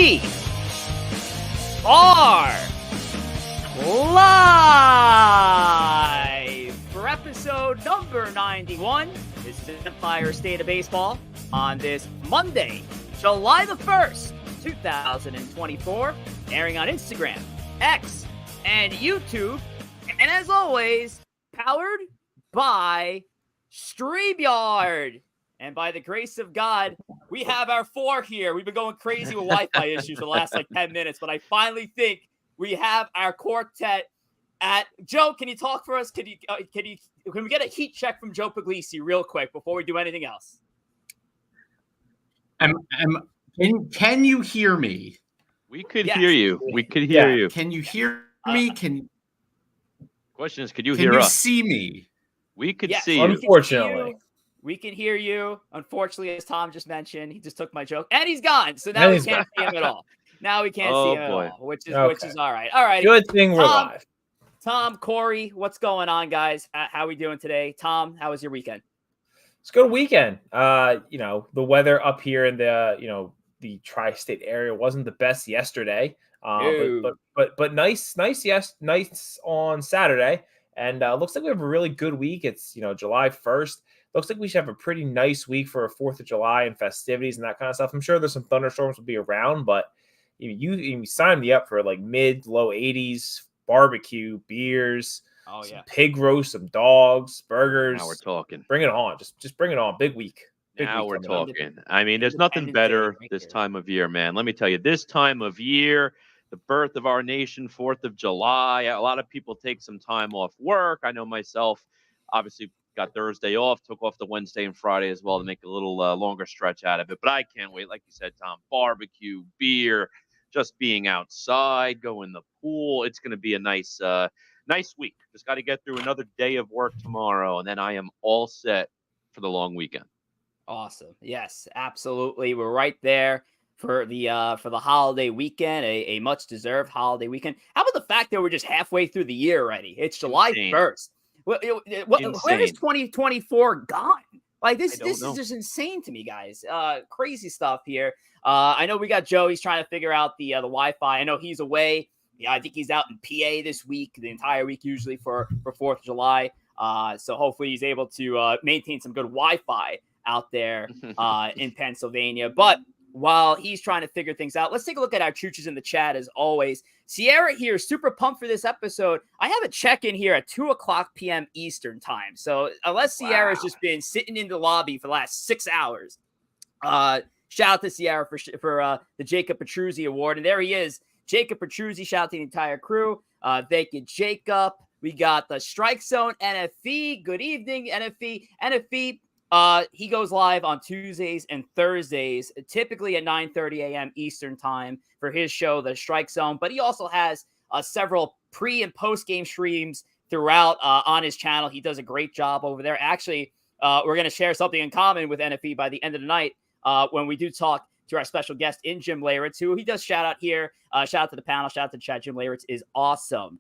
We are live for episode number 91. This is Empire State of Baseball on this Monday, July the 1st, 2024, airing on Instagram, X, and YouTube. And as always, powered by StreamYard. And by the grace of God, we have our four here. We've been going crazy with Wi-Fi issues for the last 10 minutes, but I finally think we have our quartet at Joe. Can you talk for us? Can we get a heat check from Joe Pugliese real quick before we do anything else? Can you hear me? We could hear you. We could hear you. Can you hear me? Question is, could you hear us? See me? We could see you. Unfortunately. We can hear you. Unfortunately, as Tom just mentioned, he just took my joke, and he's gone. So now we can't see him at all. Now we can't see him at all, which is all right. All right. Good thing we're live. Tom, Corey, what's going on, guys? How are we doing today? Tom, how was your weekend? It's a good weekend. The weather up here in the tri-state area wasn't the best yesterday. But nice on Saturday, and looks like we have a really good week. It's July 1st. Looks like we should have a pretty nice week for 4th of July and festivities and that kind of stuff. I'm sure there's some thunderstorms will be around, but you signed me up for like mid-low 80s, barbecue, beers, some pig roast, some dogs, burgers. Now we're talking. Bring it on. Just bring it on. Big week. Now we're talking. I mean, there's nothing better this time of year, man. Let me tell you, this time of year, the birth of our nation, 4th of July, a lot of people take some time off work. I know myself, obviously, got Thursday off, took off the Wednesday and Friday as well to make a little longer stretch out of it. But I can't wait. Like you said, Tom, barbecue, beer, just being outside, go in the pool. It's going to be a nice week. Just got to get through another day of work tomorrow, and then I am all set for the long weekend. Awesome. Yes, absolutely. We're right there for the holiday weekend, a much deserved holiday weekend. How about the fact that we're just halfway through the year already? It's July 1st. Where is 2024 gone? Like this is just insane to me, guys. Crazy stuff here. I know we got Joe. He's trying to figure out the Wi-Fi. I know he's away. Yeah, I think he's out in PA this week, the entire week usually for 4th of July. So hopefully he's able to maintain some good Wi-Fi out there in Pennsylvania. But while he's trying to figure things out, let's take a look at our chooches in the chat as always. Sierra here, super pumped for this episode. I have a check-in here at 2:00 p.m. Eastern time. So unless Sierra's just been sitting in the lobby for the last 6 hours, shout out to Sierra for the Jacob Petruzzi Award. And there he is, Jacob Petruzzi. Shout out to the entire crew. Thank you, Jacob. We got the Strike Zone NFE. Good evening, NFE. NFE. He goes live on Tuesdays and Thursdays, typically at 9:30 a.m. Eastern time for his show, The Strike Zone. But he also has several pre- and post-game streams throughout on his channel. He does a great job over there. Actually, we're going to share something in common with NFE by the end of the night when we do talk to our special guest in Jim Leyritz, who he does shout out here. Shout out to the panel. Shout out to the chat. Jim Leyritz is awesome.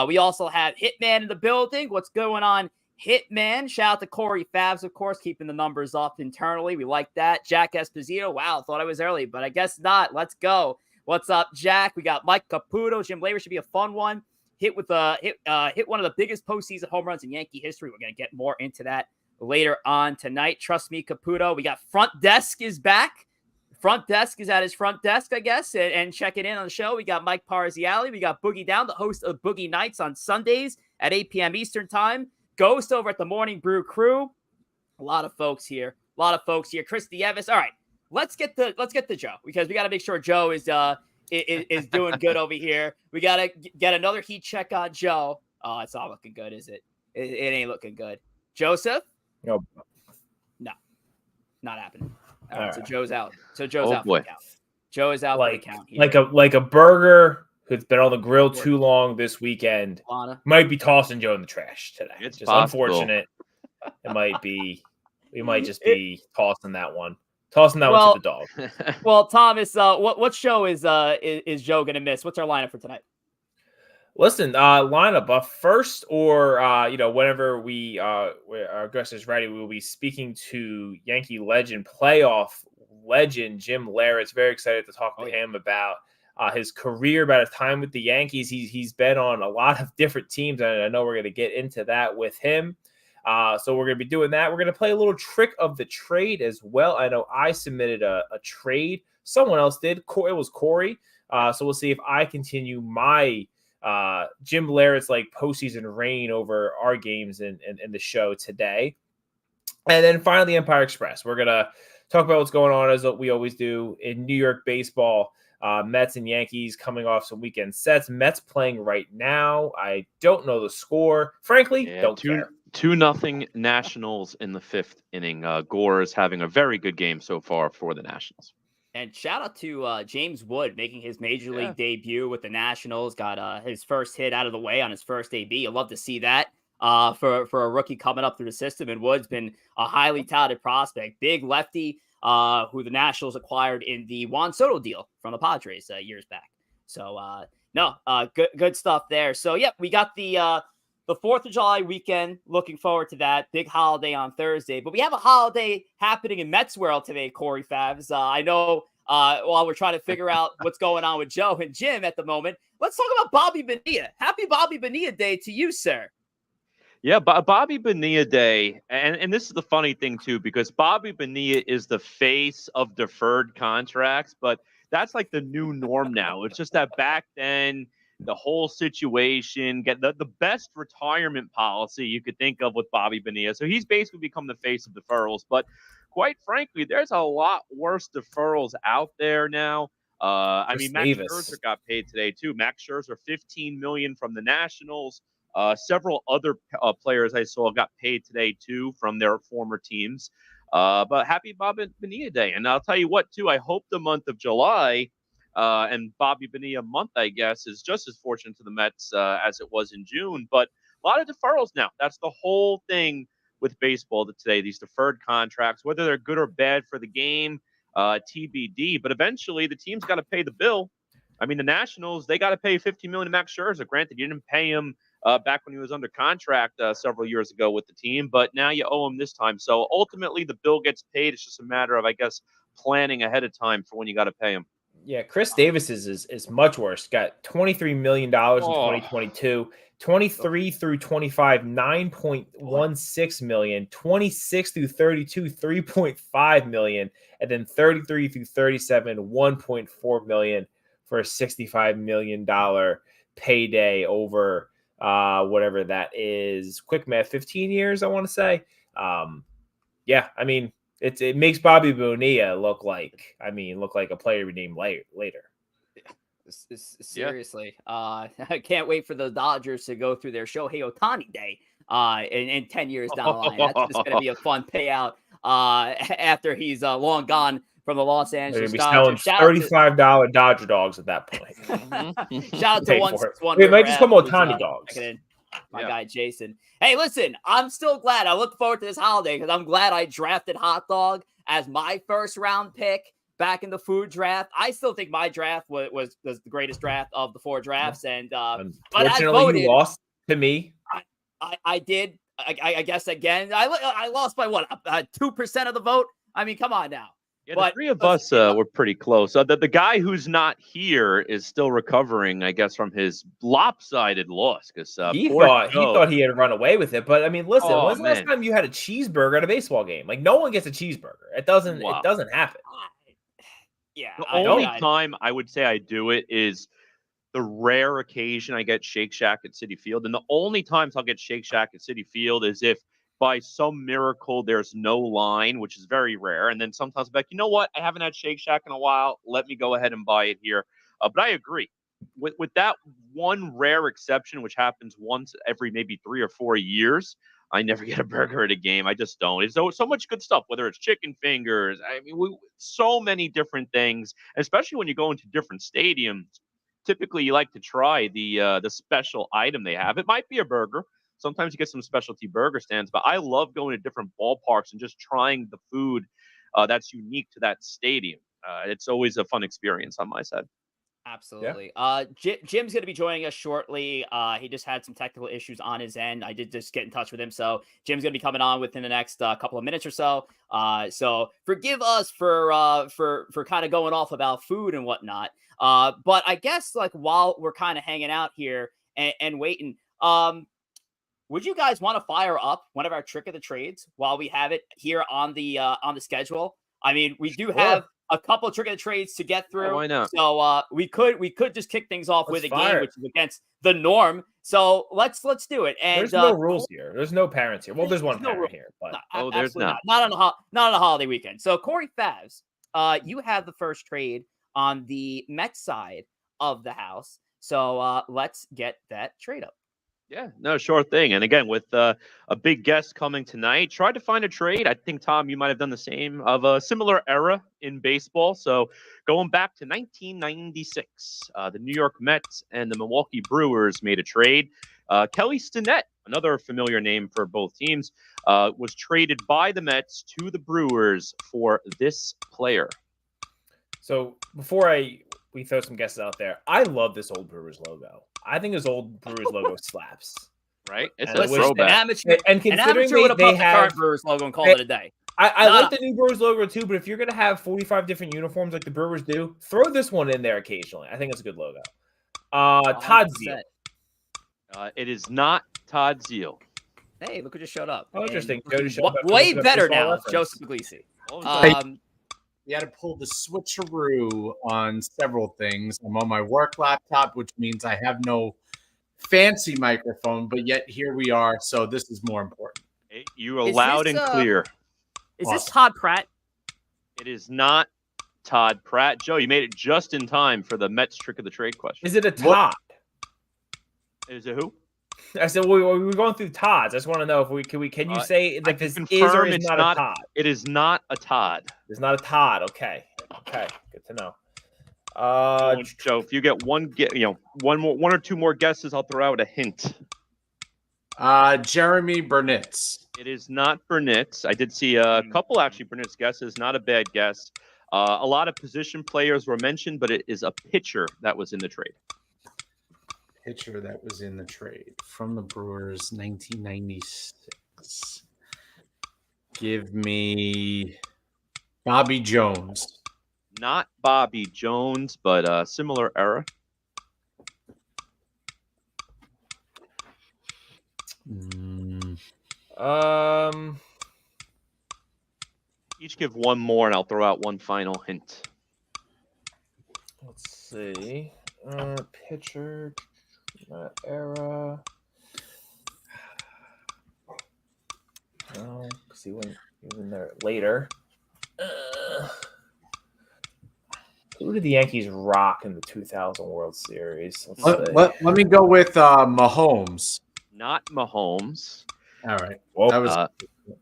We also have Hitman in the building. What's going on, Hitman? Shout out to Corey Favs, of course, keeping the numbers up internally. We like that. Jack Esposito. Wow, thought I was early, but I guess not. Let's go. What's up, Jack? We got Mike Caputo. Jim Leyritz should be a fun one. Hit one of the biggest postseason home runs in Yankee history. We're going to get more into that later on tonight. Trust me, Caputo. We got Front Desk is back. Front Desk is at his front desk, I guess, and checking in on the show. We got Mike Parziali. We got Boogie Down, the host of Boogie Nights on Sundays at 8 p.m. Eastern time. Ghost over at the Morning Brew crew. A lot of folks here. Chris Dievis. All right, let's get to Joe, because we got to make sure Joe is doing good over here. We got to get another heat check on Joe. Oh, it's not looking good, is it? It ain't looking good. Joseph? No, not happening. All right, so Joe's out. So Joe's out for the count. Joe is out for the count here. Like a burger who's been on the grill too long this weekend. Might be tossing Joe in the trash today. It's just unfortunate. It might be. We might just be tossing that one to the dog. Well, Thomas, what show is Joe gonna miss? What's our lineup for tonight? Listen, lineup first, or whenever our guest is ready, we'll be speaking to Yankee legend, playoff legend, Jim Leyritz. Very excited to talk to him about his career, about his time with the Yankees. He's been on a lot of different teams, and I know we're going to get into that with him. So we're going to be doing that. We're going to play a little trick of the trade as well. I know I submitted a trade. Someone else did. It was Corey. So we'll see if I continue my Jim Leyritz like postseason reign over our games in the show today. And then finally, Empire Express. We're going to talk about what's going on, as we always do, in New York baseball. Mets and Yankees coming off some weekend sets. Mets playing right now. I don't know the score. Frankly, don't care. 2-0 Nationals in the 5th inning. Gore is having a very good game so far for the Nationals. And shout out to James Wood making his major league debut with the Nationals. Got his first hit out of the way on his first AB. You'll love to see that for a rookie coming up through the system. And Wood's been a highly touted prospect, big lefty, who the Nationals acquired in the Juan Soto deal from the Padres years back. So good stuff there. So we got the 4th of July weekend. Looking forward to that big holiday on Thursday. But we have a holiday happening in Mets world today, Corey Favs. I know while we're trying to figure out what's going on with Joe and Jim at the moment, let's talk about Bobby Bonilla. Happy Bobby Bonilla Day to you, sir. Yeah, Bobby Bonilla Day. And this is the funny thing, too, because Bobby Bonilla is the face of deferred contracts. But that's like the new norm now. It's just that back then, the whole situation, get the best retirement policy you could think of with Bobby Bonilla. So he's basically become the face of deferrals. But quite frankly, there's a lot worse deferrals out there now. I mean, Max Scherzer got paid today too. Max Scherzer, $15 million from the Nationals. Several other players I saw got paid today too from their former teams. But happy Bobby Bonilla Day. And I'll tell you what, too, I hope the month of July and Bobby Bonilla month, I guess, is just as fortunate to the Mets as it was in June. But a lot of deferrals now. That's the whole thing with baseball today, these deferred contracts, whether they're good or bad for the game, TBD. But eventually, the team's got to pay the bill. I mean, the Nationals, they got to pay $15 million to Max Scherzer. Granted, you didn't pay him back when he was under contract several years ago with the team, but now you owe him this time. So ultimately, the bill gets paid. It's just a matter of, I guess, planning ahead of time for when you got to pay him. Yeah, Chris Davis's is much worse. Got $23 million in 2022, 23 through 25, $9.16 million, 26 through 32, $3.5 million, and then 33 through 37, $1.4 million for a $65 million payday over whatever that is. Quick math, 15 years, I want to say. I mean, it makes Bobby Bonilla look like a player we named later. Seriously, I can't wait for the Dodgers to go through their Shohei Ohtani Day in 10 years down the line. That's just going to be a fun payout after he's long gone from the Los Angeles Dodgers. $35 Dodger dogs at that point. Shout out to 161. It might just come Ohtani dogs. My guy Jason. Hey, listen, I'm still glad. I look forward to this holiday because I'm glad I drafted Hot Dog as my first round pick back in the food draft. I still think my draft was the greatest draft of the 4 drafts. And unfortunately, you lost to me. I did. I guess again, I lost by what 2% of the vote. I mean, come on now. Yeah, the 3 of us were pretty close. The guy who's not here is still recovering, I guess, from his lopsided loss. Because he thought he had run away with it. But I mean, listen, when's the last time you had a cheeseburger at a baseball game? Like, no one gets a cheeseburger. It doesn't happen. Yeah. The only time I would say I do it is the rare occasion I get Shake Shack at Citi Field. And the only times I'll get Shake Shack at Citi Field is if by some miracle there's no line, which is very rare. And then sometimes I'm like, you know what? I haven't had Shake Shack in a while. Let me go ahead and buy it here. But I agree. With that one rare exception, which happens once every maybe 3 or 4 years, I never get a burger at a game. I just don't. It's so much good stuff, whether it's chicken fingers. I mean, so many different things, especially when you go into different stadiums. Typically, you like to try the special item they have. It might be a burger. Sometimes you get some specialty burger stands, but I love going to different ballparks and just trying the food that's unique to that stadium. It's always a fun experience on my side. Absolutely. Jim's going to be joining us shortly. He just had some technical issues on his end. I did just get in touch with him, so Jim's going to be coming on within the next couple of minutes or so. So forgive us for kind of going off about food and whatnot. But I guess like while we're kind of hanging out here and waiting, would you guys want to fire up one of our trick of the trades while we have it here on the schedule? I mean, we do have a couple of trick of the trades to get through. Yeah, why not? So we could just kick things off with a game which is against the norm. So let's do it. And there's no rules here. There's no parents here. Well, there's one parent here, but there's not. Not on a holiday weekend. So Corey Favs, you have the first trade on the Mets side of the house. So let's get that trade up. Yeah, no, sure thing. And again, with a big guest coming tonight, tried to find a trade. I think, Tom, you might have done the same of a similar era in baseball. So going back to 1996, the New York Mets and the Milwaukee Brewers made a trade. Kelly Stinnett, another familiar name for both teams, was traded by the Mets to the Brewers for this player. So before we throw some guesses out there, I love this old Brewers logo. I think this old Brewers logo slaps. Right? It's a throwback. And considering they have the current Brewers logo and call it a day. I like the new Brewers logo too, but if you're going to have 45 different uniforms like the Brewers do, throw this one in there occasionally. I think it's a good logo. Todd Zeal. It is not Todd Zeal. Hey, look who just showed up. Oh, interesting. Way better now, Joseph Pugliese. We had to pull the switcheroo on several things. I'm on my work laptop, which means I have no fancy microphone, but yet here we are. So this is more important. You are loud and clear. Is this Todd Pratt? It is not Todd Pratt. Joe, you made it just in time for the Mets trick of the trade question. Is it a Todd? Is it who? I said we're going through Todds. I just want to know if can you say that this is or is not a Todd? It is not a Todd. It's not a Todd. Okay, good to know. Joe, if you get one or two more guesses, I'll throw out a hint. Jeremy Burnitz. It is not Burnitz. I did see a couple actually Burnitz guesses. Not a bad guess. A lot of position players were mentioned, but it is a pitcher that was in the trade. Pitcher that was in the trade from the Brewers, 1996. Give me Bobby Jones. Not Bobby Jones, but similar era. Each give one more, and I'll throw out one final hint. Let's see. Pitcher. That era. Oh, see when he was in there later. Who did the Yankees rock in the 2000 World Series? Let me go with Mahomes. Not Mahomes. All right. Well, that was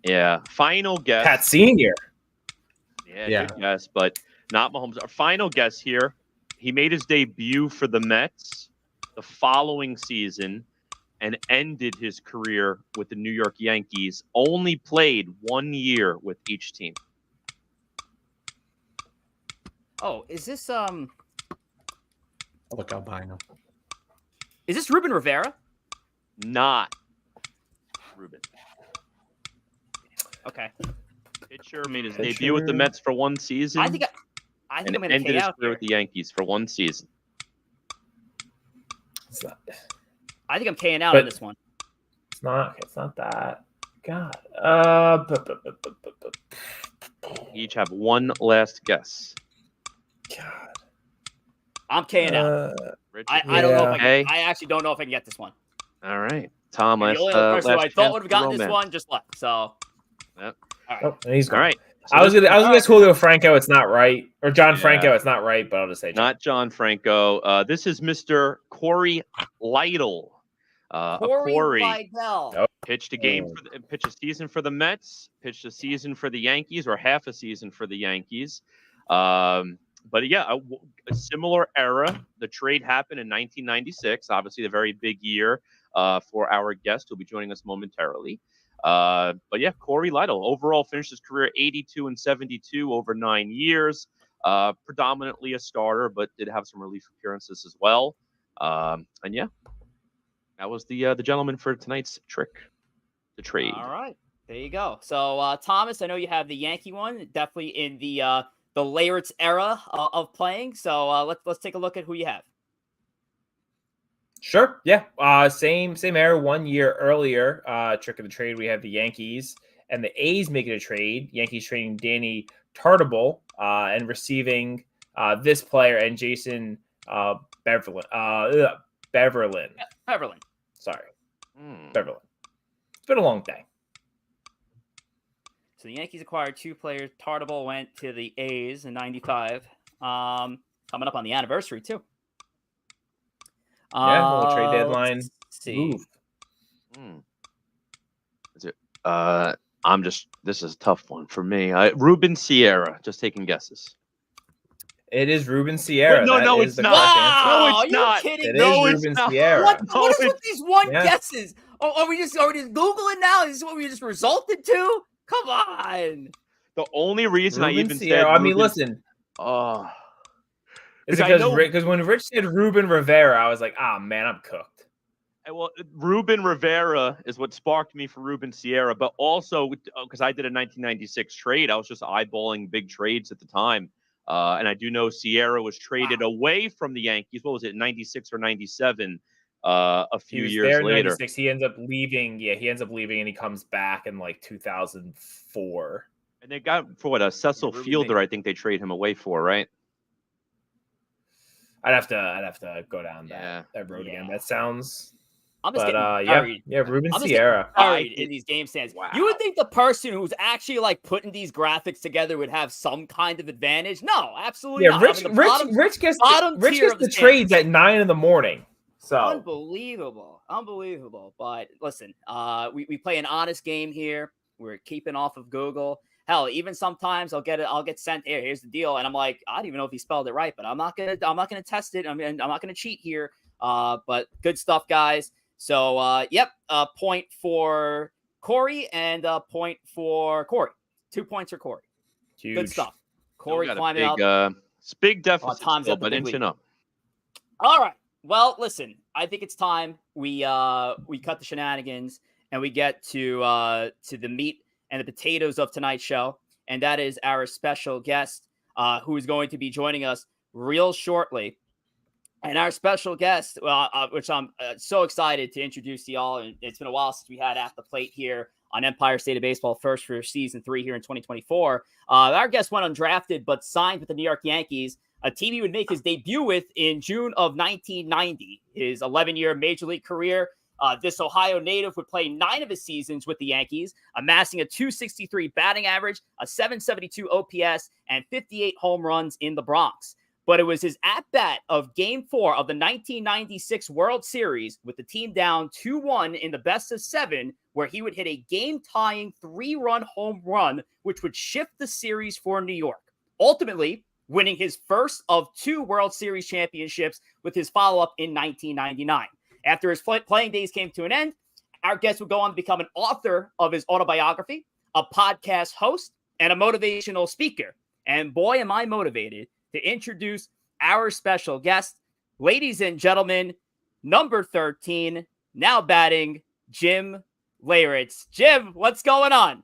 yeah. Final guess. Pat Senior. Yeah. Good guess, but not Mahomes. Our final guess here. He made his debut for the Mets the following season and ended his career with the New York Yankees. Only played 1 year with each team. Oh, is this look albino. Is this Ruben Rivera? Not Ruben. Okay. Pitcher made his debut with the Mets for one season. I think I'm going to ended K his out career with the Yankees for one season. I think I'm K'ing out on this one. It's not that. God. Each have one last guess. God. I'm K'ing out. I don't know if I actually don't know if I can get this one. All right. Tom, the only other person who I thought would have gotten this one just left. So. Yep. All right. Oh, he's gone. All right. So I was gonna guess Julio Franco. It's not right, or John Franco. It's not right, but I'll just say not John Franco. This is Mr. Corey Lytle. Corey Lytle pitched pitched a season for the Mets, pitched a season for the Yankees, or half a season for the Yankees. But yeah, a similar era. The trade happened in 1996. Obviously, a very big year for our guest who'll be joining us momentarily. But yeah, Corey Lytle overall finished his career 82 and 72 over 9 years. Predominantly a starter, but did have some relief appearances as well. And yeah, that was the gentleman for tonight's trick to trade. All right, there you go. So Thomas, I know you have the Yankee one, definitely in the Leyritz era of playing. So let's take a look at who you have. Sure. Yeah. Same era. 1 year earlier. Trick of the trade. We have the Yankees and the A's making a trade. Yankees trading Danny Tartabull and receiving this player and Jason Beverlin. Beverlin. Sorry, Beverlin. It's been a long day. So the Yankees acquired 2 players. Tartabull went to the A's in '95. Coming up on the anniversary too. Yeah, little trade deadline. See. Is it? This is a tough one for me. Ruben Sierra. Just taking guesses. It is Ruben Sierra. No, it's not. Wow, No, it's not. Kidding It me? is Ruben Sierra. What is with these guesses? Oh, are we just Googling now? Is this what we just resulted to? Come on. The only reason Ruben I even Sierra, said I mean, listen. Is it because when Rich said Ruben Rivera, I was like, man, I'm cooked. Well, Ruben Rivera is what sparked me for Ruben Sierra, but also because I did a 1996 trade, I was just eyeballing big trades at the time. And I do know Sierra was traded away from the Yankees. What was it, 96 or 97? A few years there in later. 96. He ends up leaving. Yeah, he ends up leaving, and he comes back in like 2004. And they got for what, a Cecil Fielder, I think they trade him away for, right? I'd have to go down that road again. That sounds. I'm just getting Ruben Sierra. In these game stands. Wow. You would think the person who's actually like putting these graphics together would have some kind of advantage. No, absolutely not. Rich gets the trades at 9 a.m. So unbelievable. But listen, we play an honest game here. We're keeping off of Google. Hell, even sometimes I'll get sent here. Here's the deal, and I'm like, I don't even know if he spelled it right, but I'm not gonna test it. I'm not gonna cheat here. But good stuff, guys. So point for Corey and a point for Corey. 2 points for Corey. Huge. Good stuff. Corey climbing up. It's big deficit, but inching up. All right. Well, listen, I think it's time we cut the shenanigans and we get to the meat and the potatoes of tonight's show, and that is our special guest who is going to be joining us real shortly. And our special guest, which I'm so excited to introduce to y'all, and it's been a while since we had At the Plate here on Empire State of Baseball, first for season 3 here in 2024. Our guest went undrafted, but signed with the New York Yankees, a team he would make his debut with in June of 1990. His 11-year Major League career, this Ohio native would play 9 of his seasons with the Yankees, amassing a .263 batting average, a .772 OPS, and 58 home runs in the Bronx. But it was his at-bat of Game 4 of the 1996 World Series with the team down 2-1 in the best of 7, where he would hit a game-tying 3-run home run, which would shift the series for New York, ultimately winning his first of 2 World Series championships with his follow-up in 1999. After his playing days came to an end, our guest would go on to become an author of his autobiography, a podcast host, and a motivational speaker. And boy, am I motivated to introduce our special guest, ladies and gentlemen, number 13, now batting, Jim Leyritz. Jim, what's going on?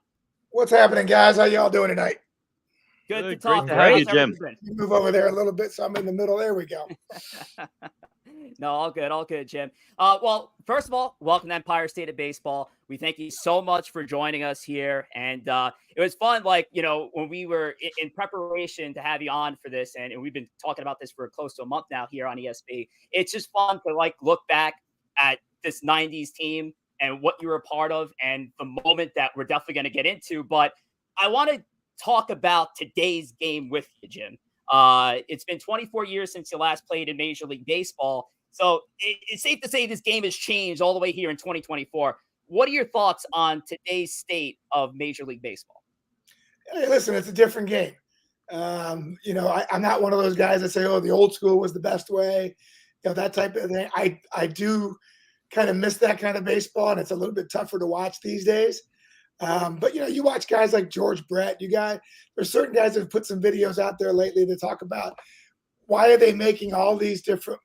What's happening, guys? How y'all doing tonight? Good to talk to have you, Jim. You move over there a little bit, so I'm in the middle. There we go. No, all good, Jim. Well, first of all, welcome to Empire State of Baseball. We thank you so much for joining us here. And it was fun, when we were in preparation to have you on for this, and we've been talking about this for close to a month now here on ESP. It's just fun to look back at this 90s team and what you were a part of and the moment that we're definitely going to get into. But I want to talk about today's game with you, Jim. It's been 24 years since you last played in Major League Baseball. So it's safe to say this game has changed all the way here in 2024. What are your thoughts on today's state of Major League Baseball? Hey, listen, it's a different game. I'm not one of those guys that say, the old school was the best way, that type of thing. I do kind of miss that kind of baseball, and it's a little bit tougher to watch these days. But you watch guys like George Brett. There's certain guys that have put some videos out there lately to talk about why are they making all these different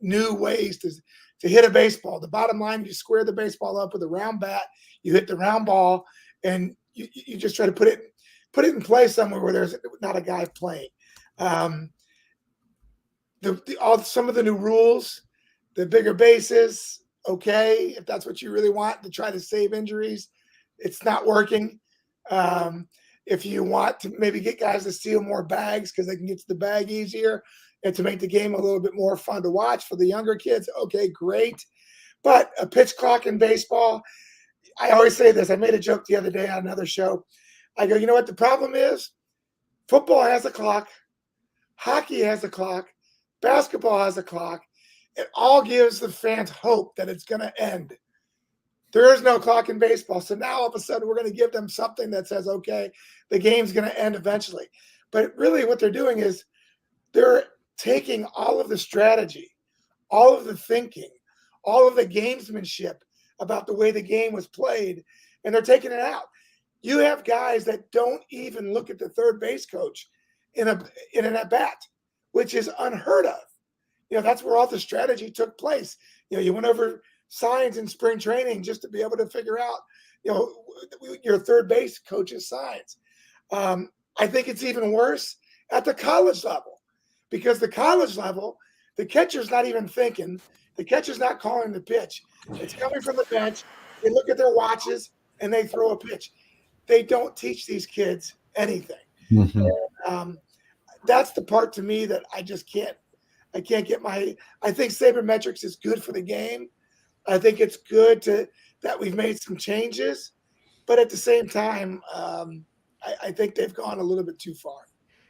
new ways to hit a baseball. The bottom line, you square the baseball up with a round bat, you hit the round ball, and you just try to put it in play somewhere where there's not a guy playing. Some of the new rules, the bigger bases, okay, if that's what you really want to try to save injuries, it's not working. If you want to maybe get guys to steal more bags because they can get to the bag easier and to make the game a little bit more fun to watch for the younger kids, okay, great. But a pitch clock in baseball, I always say this. I made a joke the other day on another show. I go, you know what the problem is? Football has a clock. Hockey has a clock. Basketball has a clock. It all gives the fans hope that it's going to end. There is no clock in baseball. So now all of a sudden we're going to give them something that says, okay, the game's going to end eventually. But really what they're doing is they're taking all of the strategy, all of the thinking, all of the gamesmanship about the way the game was played, and they're taking it out. You have guys that don't even look at the third base coach in an at-bat, which is unheard of. That's where all the strategy took place. You went over signs in spring training just to be able to figure out, your third base coach's signs. I think it's even worse at the college level, because the college level, the catcher's not even thinking. The catcher's not calling the pitch. It's coming from the bench. They look at their watches and they throw a pitch. They don't teach these kids anything. Mm-hmm. And, that's the part to me that I just can't. I can't get I think sabermetrics is good for the game. I think it's good that we've made some changes, but at the same time, I think they've gone a little bit too far.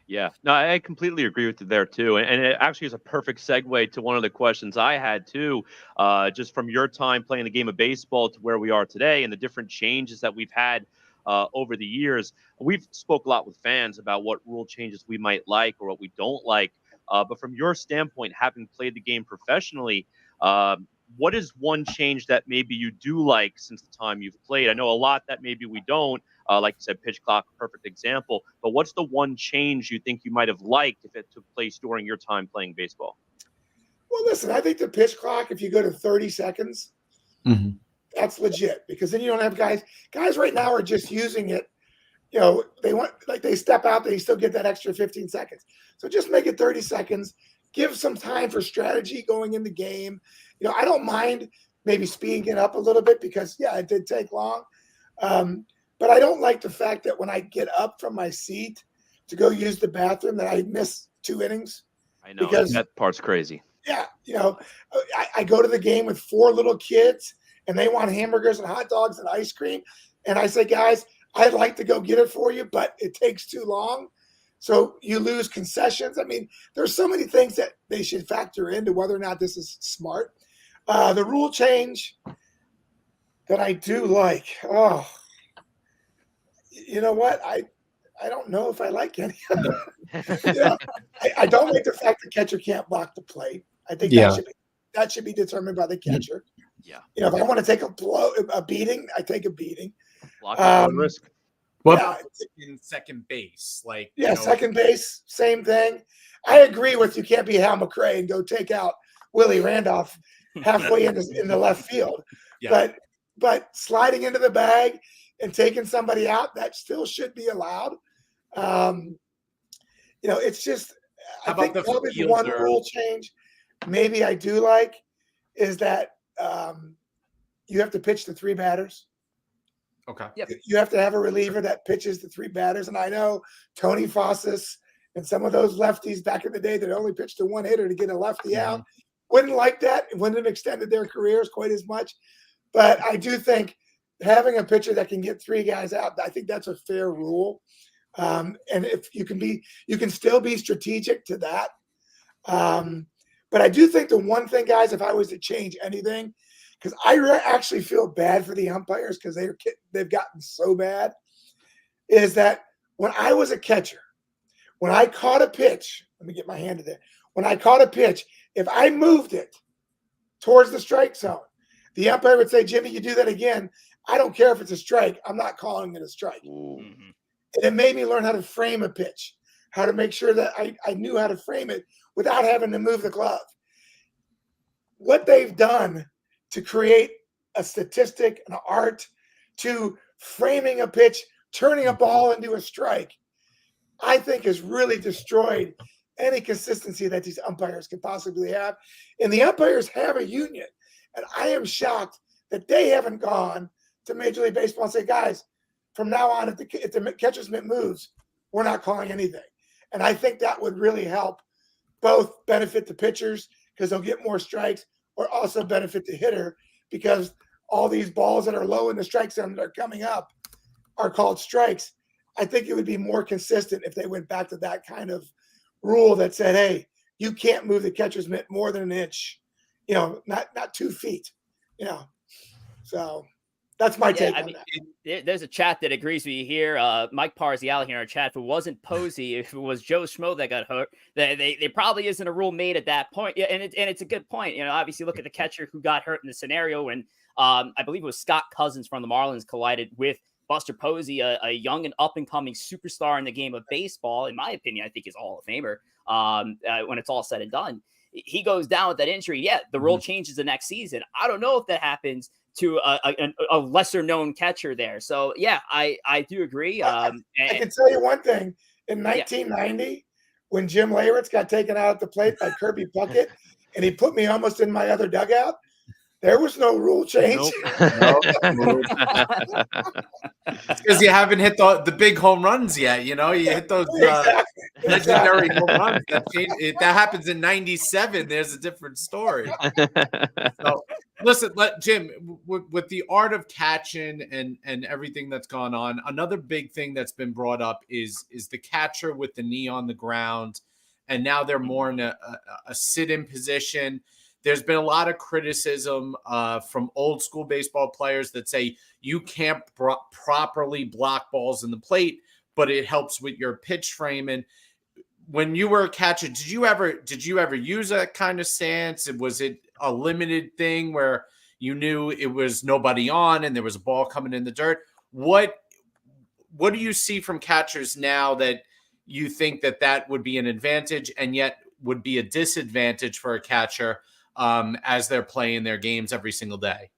Yeah, no, I completely agree with you there too. And it actually is a perfect segue to one of the questions I had too, just from your time playing the game of baseball to where we are today and the different changes that we've had over the years. We've spoke a lot with fans about what rule changes we might like or what we don't like. But from your standpoint, having played the game professionally, what is one change that maybe you do like since the time you've played? I know a lot that maybe we don't. Like you said, pitch clock, perfect example. But what's the one change you think you might have liked if it took place during your time playing baseball? Well, listen, I think the pitch clock, if you go to 30 seconds, that's legit, because then you don't have guys. Guys right now are just using it. They step out, they still get that extra 15 seconds. So just make it 30 seconds. Give some time for strategy going in the game. I don't mind maybe speeding it up a little bit because, yeah, it did take long. But I don't like the fact that when I get up from my seat to go use the bathroom that I miss 2 innings. I know, because that part's crazy. Yeah. I go to the game with 4 little kids and they want hamburgers and hot dogs and ice cream. And I say, guys, I'd like to go get it for you, but it takes too long. So you lose concessions. I mean, there's so many things that they should factor into whether or not this is smart. The rule change that I do like. Oh, you know what? I don't know if I like any of them. I don't like the fact the catcher can't block the plate. I think that should be determined by the catcher. Yeah. If I want to take a beating, I take a beating. Risk. In second base, second base, same thing. I agree with you. Can't be Hal McRae and go take out Willie Randolph halfway in the left field. Yeah. But sliding into the bag and taking somebody out, that still should be allowed. It's just. I think probably the one rule change maybe I do like is that you have to pitch the 3 batters. Okay. Yep. You have to have a reliever that pitches the 3 batters. And I know Tony Fossis and some of those lefties back in the day that only pitched to 1 hitter to get a lefty out wouldn't like that. It wouldn't have extended their careers quite as much. But I do think having a pitcher that can get 3 guys out, I think that's a fair rule. And if you can still be strategic to that. But I do think the one thing, guys, if I was to change anything, because I actually feel bad for the umpires because they've gotten so bad, is that when I was a catcher, when I caught a pitch, let me get my hand to there. When I caught a pitch, if I moved it towards the strike zone, the umpire would say, Jimmy, you do that again. I don't care if it's a strike. I'm not calling it a strike. Mm-hmm. And it made me learn how to frame a pitch, how to make sure that I knew how to frame it without having to move the glove. What they've done to create a statistic, an art, to framing a pitch, turning a ball into a strike, I think has really destroyed any consistency that these umpires could possibly have. And the umpires have a union. And I am shocked that they haven't gone to Major League Baseball and say, guys, from now on, if the catcher's mitt moves, we're not calling anything. And I think that would really help both benefit the pitchers because they'll get more strikes, or also benefit the hitter because all these balls that are low in the strike zone that are coming up are called strikes. I think it would be more consistent if they went back to that kind of rule that said, hey, you can't move the catcher's mitt more than an inch, not 2 feet, So that's my take on that. There's a chat that agrees with you here. Mike Parzial here in our chat. If it wasn't Posey, if it was Joe Schmo that got hurt, there probably isn't a rule made at that point. Yeah, and it's a good point. Obviously look at the catcher who got hurt in the scenario when I believe it was Scott Cousins from the Marlins collided with Buster Posey, a young and up-and-coming superstar in the game of baseball. In my opinion, I think he's a Hall of Famer when it's all said and done. He goes down with that injury. Yeah, the rule changes the next season. I don't know if that happens to a lesser-known catcher there. So, yeah, I do agree. I can tell you one thing. In 1990, when Jim Leyritz got taken out at the plate by Kirby Puckett, and he put me almost in my other dugout, there was no rule change. Nope. It's because you haven't hit the big home runs yet. You hit those legendary home runs. That happens in 97. There's a different story. So, listen, Jim, with the art of catching and everything that's gone on, another big thing that's been brought up is the catcher with the knee on the ground, and now they're more in a sit-in position. There's been a lot of criticism from old school baseball players that say you can't properly block balls in the plate, but it helps with your pitch framing. When you were a catcher, did you ever use that kind of stance? Was it a limited thing where you knew it was nobody on and there was a ball coming in the dirt? What do you see from catchers now that you think that would be an advantage and yet would be a disadvantage for a catcher as they're playing their games every single day?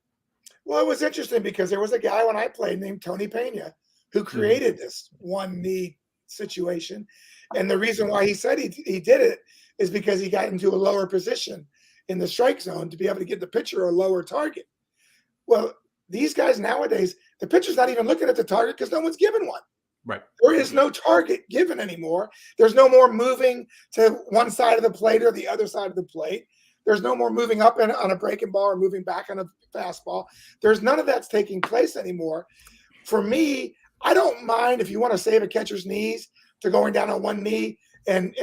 Well, it was interesting because there was a guy when I played named Tony Pena who created this one knee situation. And the reason why he said he did it is because he got into a lower position in the strike zone to be able to get the pitcher a lower target. Well, these guys nowadays, the pitcher's not even looking at the target because no one's given one. Right. There is no target given anymore. There's no more moving to one side of the plate or the other side of the plate. There's no more moving up on a breaking ball or moving back on a fastball. There's none of that's taking place anymore. For me, I don't mind if you want to save a catcher's knees to going down on one knee and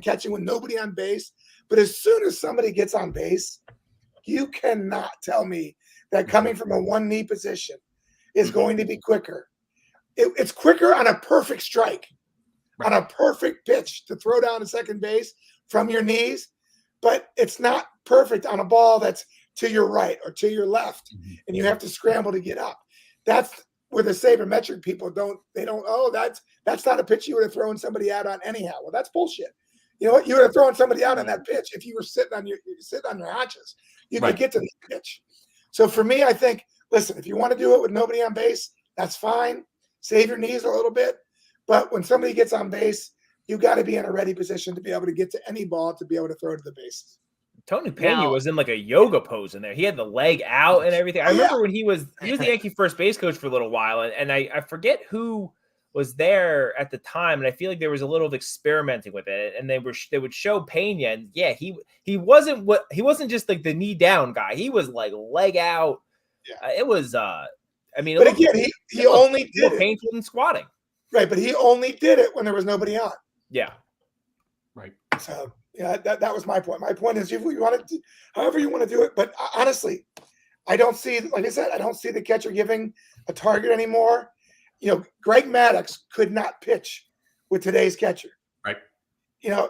catching with nobody on base. But as soon as somebody gets on base, you cannot tell me that coming from a one knee position is going to be quicker. It's quicker on a perfect strike, on a perfect pitch to throw down to second base from your knees. But it's not perfect on a ball that's to your right or to your left, and you have to scramble to get up. That's where the sabermetric people that's not a pitch you would have thrown somebody out on anyhow. Well, that's bullshit. You know what? You would have thrown somebody out on that pitch if you were sitting on your haunches. You could get to the pitch. So for me, I think, listen, if you want to do it with nobody on base, that's fine. Save your knees a little bit. But when somebody gets on base, you got to be in a ready position to be able to get to any ball to be able to throw to the bases. Tony Pena was in like a yoga pose in there. He had the leg out and everything. I remember when he was the Yankee first base coach for a little while, and I forget who was there at the time, and I feel like there was a little of experimenting with it, and they would show Pena, and yeah, he wasn't just like the knee down guy. He was like leg out. Yeah. It was but again, he only did it painful than squatting. Right, but he only did it when there was nobody on. Yeah. Right. So yeah, that was my point. My point is, if you want to, however you want to do it, but honestly, I don't see, like I said, I don't see the catcher giving a target anymore. Greg Maddux could not pitch with today's catcher. Right.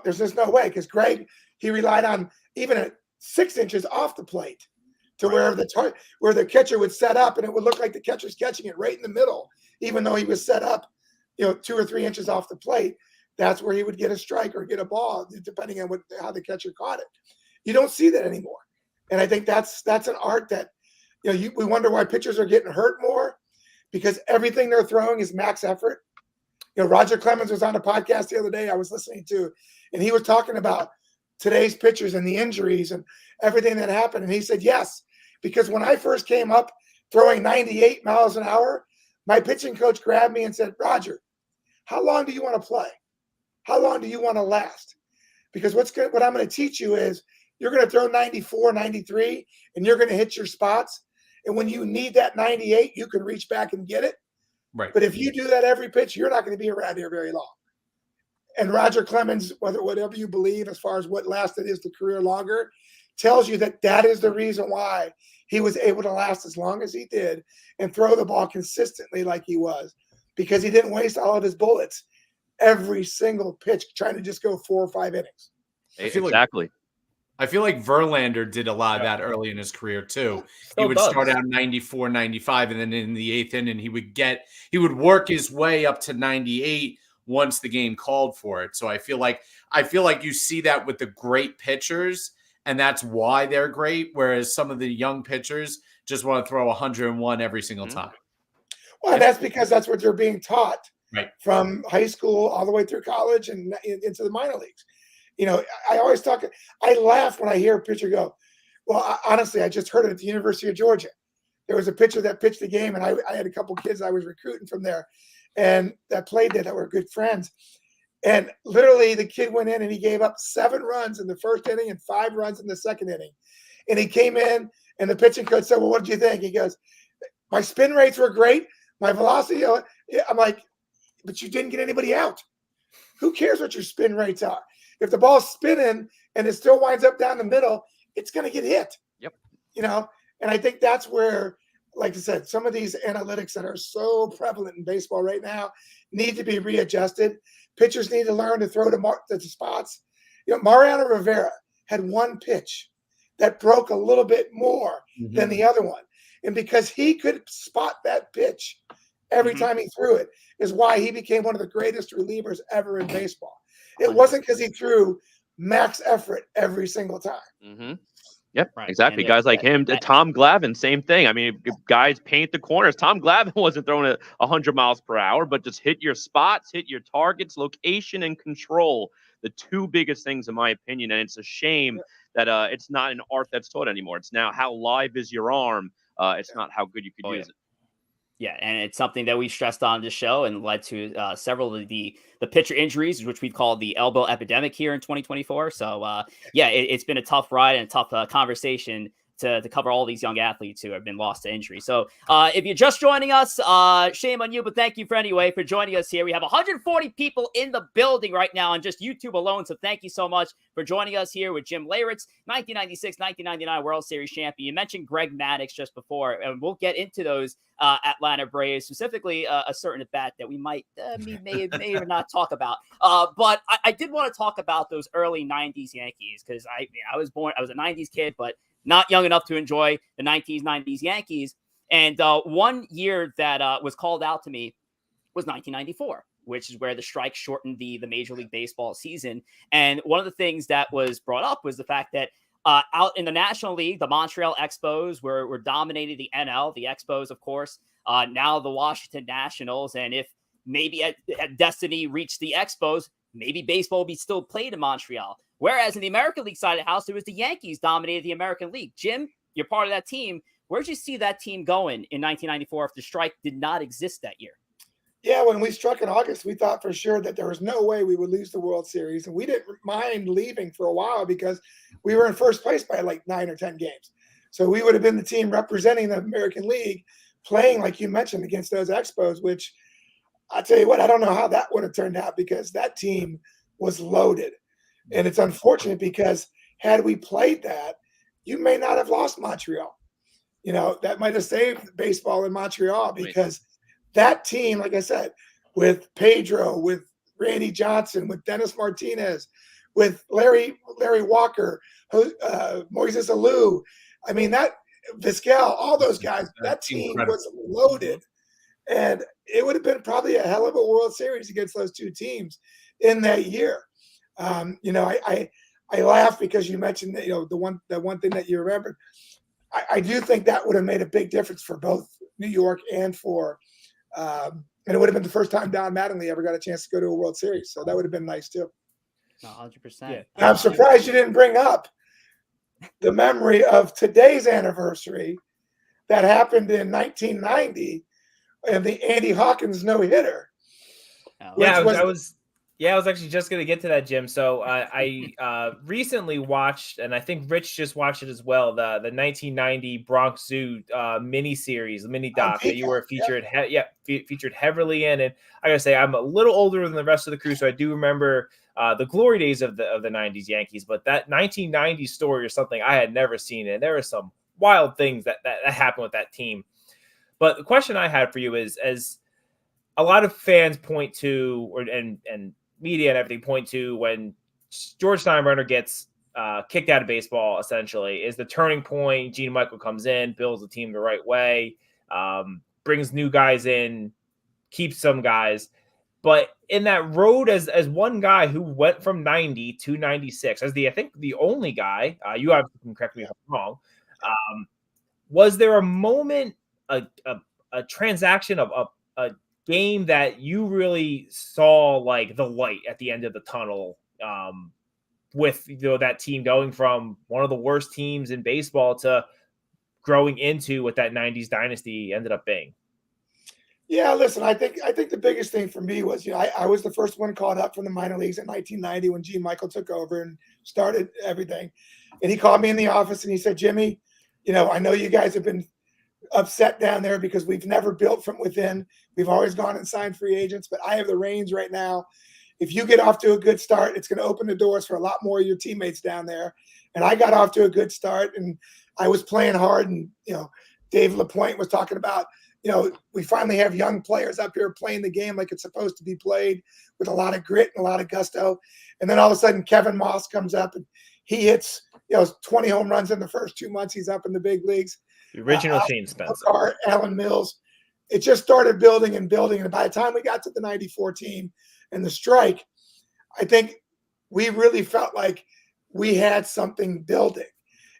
There's just no way because Greg, he relied on even at 6 inches off the plate to where the catcher would set up, and it would look like the catcher's catching it right in the middle, even though he was set up, 2 or 3 inches off the plate. That's where he would get a strike or get a ball, depending on how the catcher caught it. You don't see that anymore, and I think that's an art that we wonder why pitchers are getting hurt more, because everything they're throwing is max effort. Roger Clemens was on a podcast the other day I was listening to, and he was talking about today's pitchers and the injuries and everything that happened. And he said, yes, because when I first came up throwing 98 miles an hour, my pitching coach grabbed me and said, Roger, how long do you want to play? How long do you want to last? Because what I'm going to teach you is you're going to throw 94, 93, and you're going to hit your spots. And when you need that 98, you can reach back and get it. Right. But if you do that every pitch, you're not going to be around here very long. And Roger Clemens, whatever you believe as far as what lasted his career longer, tells you that is the reason why he was able to last as long as he did and throw the ball consistently like he was, because he didn't waste all of his bullets every single pitch trying to just go 4 or 5 innings. Exactly. I feel like Verlander did a lot of that early in his career too. He would start out 94, 95, and then in the 8th inning, he would work his way up to 98 once the game called for it. So I feel like you see that with the great pitchers, and that's why they're great. Whereas some of the young pitchers just want to throw 101 every single time. Well, that's because that's what they're being taught from high school all the way through college and into the minor leagues. I laugh when I hear a pitcher go, well, honestly, I just heard it at the University of Georgia. There was a pitcher that pitched the game, and I had a couple kids I was recruiting from there and that played there that were good friends. And literally the kid went in and he gave up 7 runs in the first inning and 5 runs in the second inning. And he came in and the pitching coach said, well, what did you think? He goes, my spin rates were great. My velocity. I'm like, but you didn't get anybody out. Who cares what your spin rates are? If the ball's spinning and it still winds up down the middle, it's going to get hit. Yep. And I think that's where, like I said, some of these analytics that are so prevalent in baseball right now need to be readjusted. Pitchers need to learn to throw to the spots. Mariano Rivera had one pitch that broke a little bit more than the other one. And because he could spot that pitch every time he threw it is why he became one of the greatest relievers ever in baseball. It wasn't because he threw max effort every single time. Yep, exactly. And guys like him, Tom Glavine, same thing. I mean, if guys paint the corners. Tom Glavine wasn't throwing at 100 miles per hour, but just hit your spots, hit your targets, location, and control. The 2 biggest things, in my opinion. And it's a shame that it's not an art that's taught anymore. It's now how live is your arm. It's not how good you could use it. Yeah, and it's something that we stressed on this show and led to several of the pitcher injuries, which we call the elbow epidemic here in 2024. So, it's been a tough ride and a tough conversation to cover all these young athletes who have been lost to injury. So if you're just joining us, shame on you, but thank you for joining us here. We have 140 people in the building right now on just YouTube alone. So thank you so much for joining us here with Jim Leyritz, 1996, 1999 World Series champion. You mentioned Greg Maddux just before, and we'll get into those Atlanta Braves, specifically a certain at bat that we may or not talk about. But I did want to talk about those early 90s Yankees because I was a 90s kid, but not young enough to enjoy the 90s Yankees. And one year that was called out to me was 1994, which is where the strike shortened the Major League Baseball season. And one of the things that was brought up was the fact that out in the National League, the Montreal Expos were dominating the NL. The Expos, of course, now the Washington Nationals. And if maybe at destiny reached the Expos, maybe baseball will be still played in Montreal. Whereas in the American League side of the house, it was the Yankees dominated the American League. Jim, you're part of that team. Where'd you see that team going in 1994 if the strike did not exist that year? Yeah, when we struck in August, we thought for sure that there was no way we would lose the World Series. And we didn't mind leaving for a while because we were in first place by like 9 or 10 games. So we would have been the team representing the American League, playing, like you mentioned, against those Expos, which I'll tell you what, I don't know how that would have turned out because that team was loaded. And it's unfortunate because had we played that, you may not have lost Montreal. That might have saved baseball in Montreal because that team, like I said, with Pedro, with Randy Johnson, with Dennis Martinez, with Larry Walker, Moises Alou. I mean, that Vizquel, all those guys. That team was loaded. And it would have been probably a hell of a World Series against those two teams in that year. I laugh because you mentioned that, the one thing that you remembered. I do think that would have made a big difference for both New York and for and it would have been the first time Don Mattingly ever got a chance to go to a World Series. So that would have been nice too. 100%. Yeah. I'm surprised you didn't bring up the memory of today's anniversary that happened in 1990 and the Andy Hawkins no-hitter. I was actually just going to get to that, Jim. So I recently watched, and I think Rich just watched it as well, the 1990 Bronx Zoo mini doc that you were featured featured heavily in. And I gotta say, I'm a little older than the rest of the crew, so I do remember the glory days of the 90s Yankees. But that 1990 story is something I had never seen, and there were some wild things that happened with that team. But the question I had for you is, as a lot of fans point to, and media and everything point to, when George Steinbrenner gets kicked out of baseball, essentially, is the turning point. Gene Michael comes in, builds the team the right way, brings new guys in, keeps some guys. But in that road, as one guy who went from 90 to 96, as I think the only guy, you obviously can correct me if I'm wrong, was there a moment, a transaction of a game that you really saw like the light at the end of the tunnel, with that team going from one of the worst teams in baseball to growing into what that 90s dynasty ended up being? Yeah, listen, I think the biggest thing for me was, I was the first one called up from the minor leagues in 1990 when Gene Michael took over and started everything. And he called me in the office and he said, Jimmy, I know you guys have been upset down there because we've never built from within. We've always gone and signed free agents, but I have the reins right now. If you get off to a good start, it's going to open the doors for a lot more of your teammates down there. And I got off to a good start, and I was playing hard. And, Dave LaPointe was talking about, we finally have young players up here playing the game like it's supposed to be played, with a lot of grit and a lot of gusto. And then all of a sudden, Kevin Moss comes up and he hits, 20 home runs in the first 2 months he's up in the big leagues. The original Shane Spencer. Alan Mills. It just started building and building. And by the time we got to the 94 team and the strike, I think we really felt like we had something building.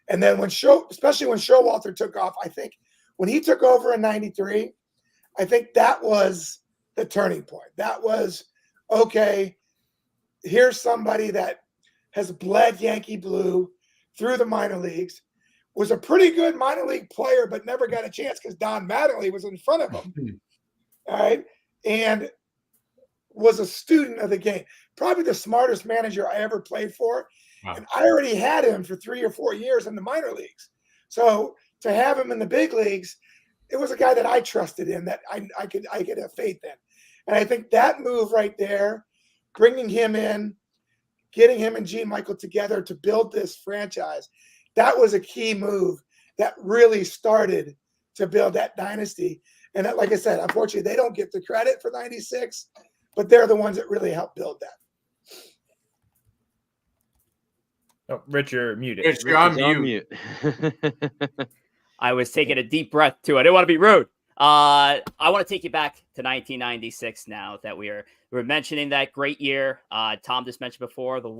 And then especially when Showalter took off, I think when he took over in 93, I think that was the turning point. That was, okay, here's somebody that has bled Yankee blue through the minor leagues, was a pretty good minor league player, but never got a chance because Don Mattingly was in front of him. All right. And was a student of the game. Probably the smartest manager I ever played for. Wow. And I already had him for 3 or 4 years in the minor leagues. So to have him in the big leagues, it was a guy that I trusted in, that I could have faith in. And I think that move right there, bringing him in, getting him and Gene Michael together to build this franchise, that was a key move that really started to build that dynasty. And that, like I said, unfortunately, they don't get the credit for 96, but they're the ones that really helped build that. Oh, Rich, you're muted. Rich, you're on mute. I was taking a deep breath too. I didn't want to be rude. I want to take you back to 1996 now that we're mentioning that great year. Tom just mentioned before, the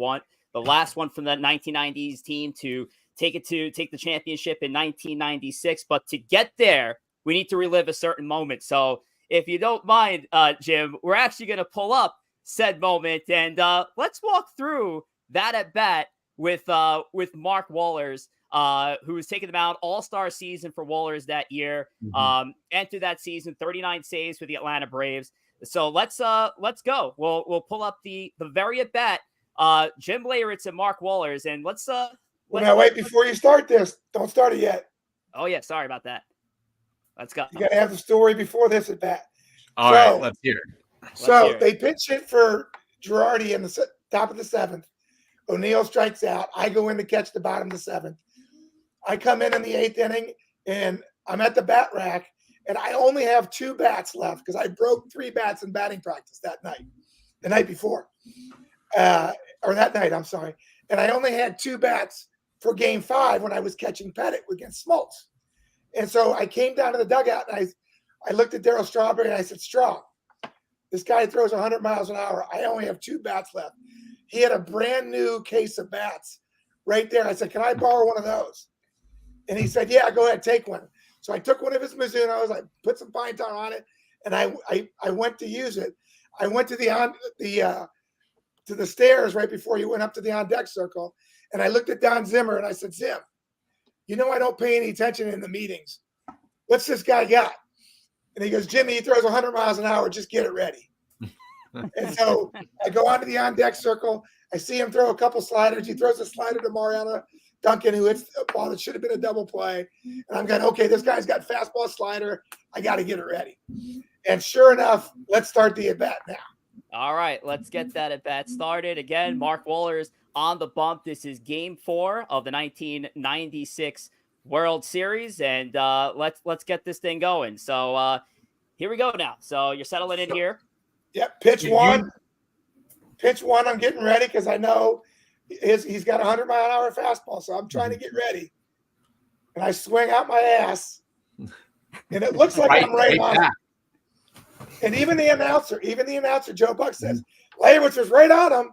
last one from that 1990s team to take the championship in 1996. But to get there, we need to relive a certain moment. So if you don't mind, Jim, we're actually going to pull up said moment and let's walk through that at bat with Mark Wohlers, who was taking the mound, all-star season for Wohlers that year. Entered that season 39 saves for the Atlanta Braves. So let's go. We'll pull up the very at bat, Jim Leyritz and Mark Wohlers, and let's now wait, before you start this, don't start it yet. Oh yeah, sorry about that. Let's go. You got to have the story before this at bat. All right, let's hear it. They pitch it for Girardi in the top of the 7th. O'Neill strikes out. I go in to catch the bottom of the 7th. I come in the 8th inning, and I'm at the bat rack, and I only have 2 bats left because I broke 3 bats in batting practice the night before. Or that night, I'm sorry. And I only had 2 bats for game 5 when I was catching Pettit against Smoltz. And so I came down to the dugout and I looked at Darryl Strawberry and I said, Straw, this guy throws 100 miles an hour. I only have 2 bats left. He had a brand new case of bats right there. I said, can I borrow one of those? And he said, yeah, go ahead, take one. So I took one of his Mizunos, I put some pine tar on it, and I went to use it. I went to the stairs right before you went up to the on deck circle, and I looked at Don Zimmer and I said, Zim, you know I don't pay any attention in the meetings. What's this guy got? And he goes, Jimmy, he throws 100 miles an hour. Just get it ready. And so I go onto the on deck circle. I see him throw a couple sliders. He throws a slider to Mariano Duncan, who hits a ball that should have been a double play. And I'm going, okay, this guy's got fastball slider. I got to get it ready. And sure enough, let's start the at-bat now. All right, let's get that at-bat started. Again, Mark Wohlers on the bump. This is Game 4 of the 1996 World Series, and let's get this thing going. So here we go now. So you're settling in here. Yep, pitch one. Pitch one, I'm getting ready because I know he's got a 100-mile-an-hour fastball, so I'm trying to get ready. And I swing out my ass, and it looks like I'm right on it. And even the announcer, Joe Buck says, Leyritz was right on him.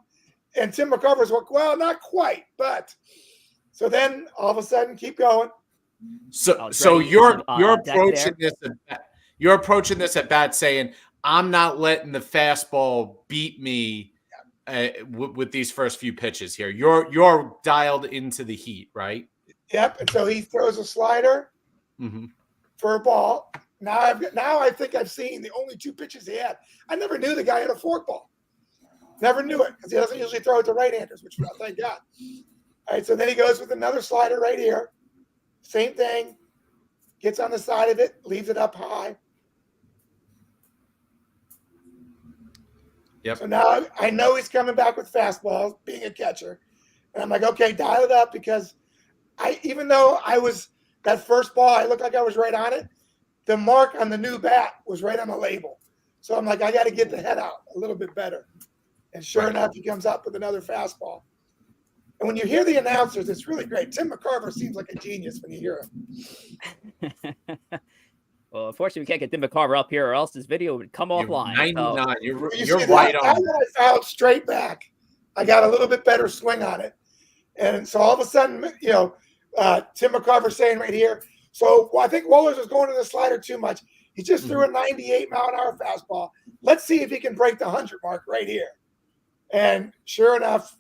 And Tim McCarver's like, well, not quite, but. So then all of a sudden, keep going. So you're approaching this. You're approaching this at bat saying, I'm not letting the fastball beat me with these first few pitches here. You're dialed into the heat, right? Yep. And so he throws a slider for a ball. Now I think I've seen the only 2 pitches he had. I never knew the guy had a forkball. Never knew it because he doesn't usually throw it to right-handers, which thank God. All right, so then he goes with another slider right here. Same thing. Gets on the side of it, leaves it up high. Yep. So now I know he's coming back with fastballs, being a catcher. And I'm like, okay, dial it up because even though I was that first ball, I looked like I was right on it. The mark on the new bat was right on the label. So I'm like, I got to get the head out a little bit better. And sure enough, he comes up with another fastball. And when you hear the announcers, it's really great. Tim McCarver seems like a genius when you hear him. Well, unfortunately, we can't get Tim McCarver up here or else this video would come offline. 99. So. You're right on. When I fouled straight back, I got a little bit better swing on it. And so all of a sudden, Tim McCarver saying right here, so I think Wohlers was going to the slider too much. He just threw a 98-mile-an-hour fastball. Let's see if he can break the 100 mark right here. And sure enough,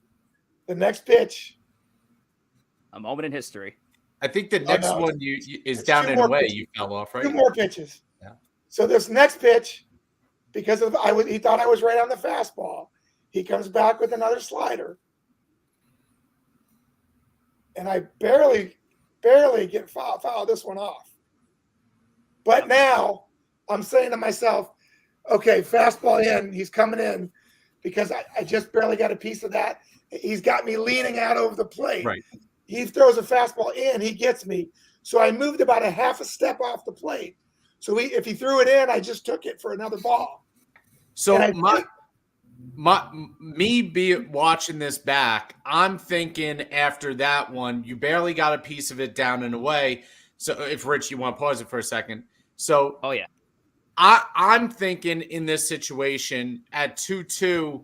the next pitch. A moment in history. I think the next one is down and away. You fell off, right? 2 more pitches. Yeah. So this next pitch, because he thought I was right on the fastball, he comes back with another slider. And I barely get foul this one off. But now I'm saying to myself, okay, fastball in, he's coming in because I just barely got a piece of that. He's got me leaning out over the plate. Right. He throws a fastball in, he gets me. So I moved about a half a step off the plate. So if he threw it in, I just took it for another ball. So me watching this back, I'm thinking after that one, you barely got a piece of it down and away. So if Rich, you want to pause it for a second. So yeah, I'm thinking in this situation at 2-2,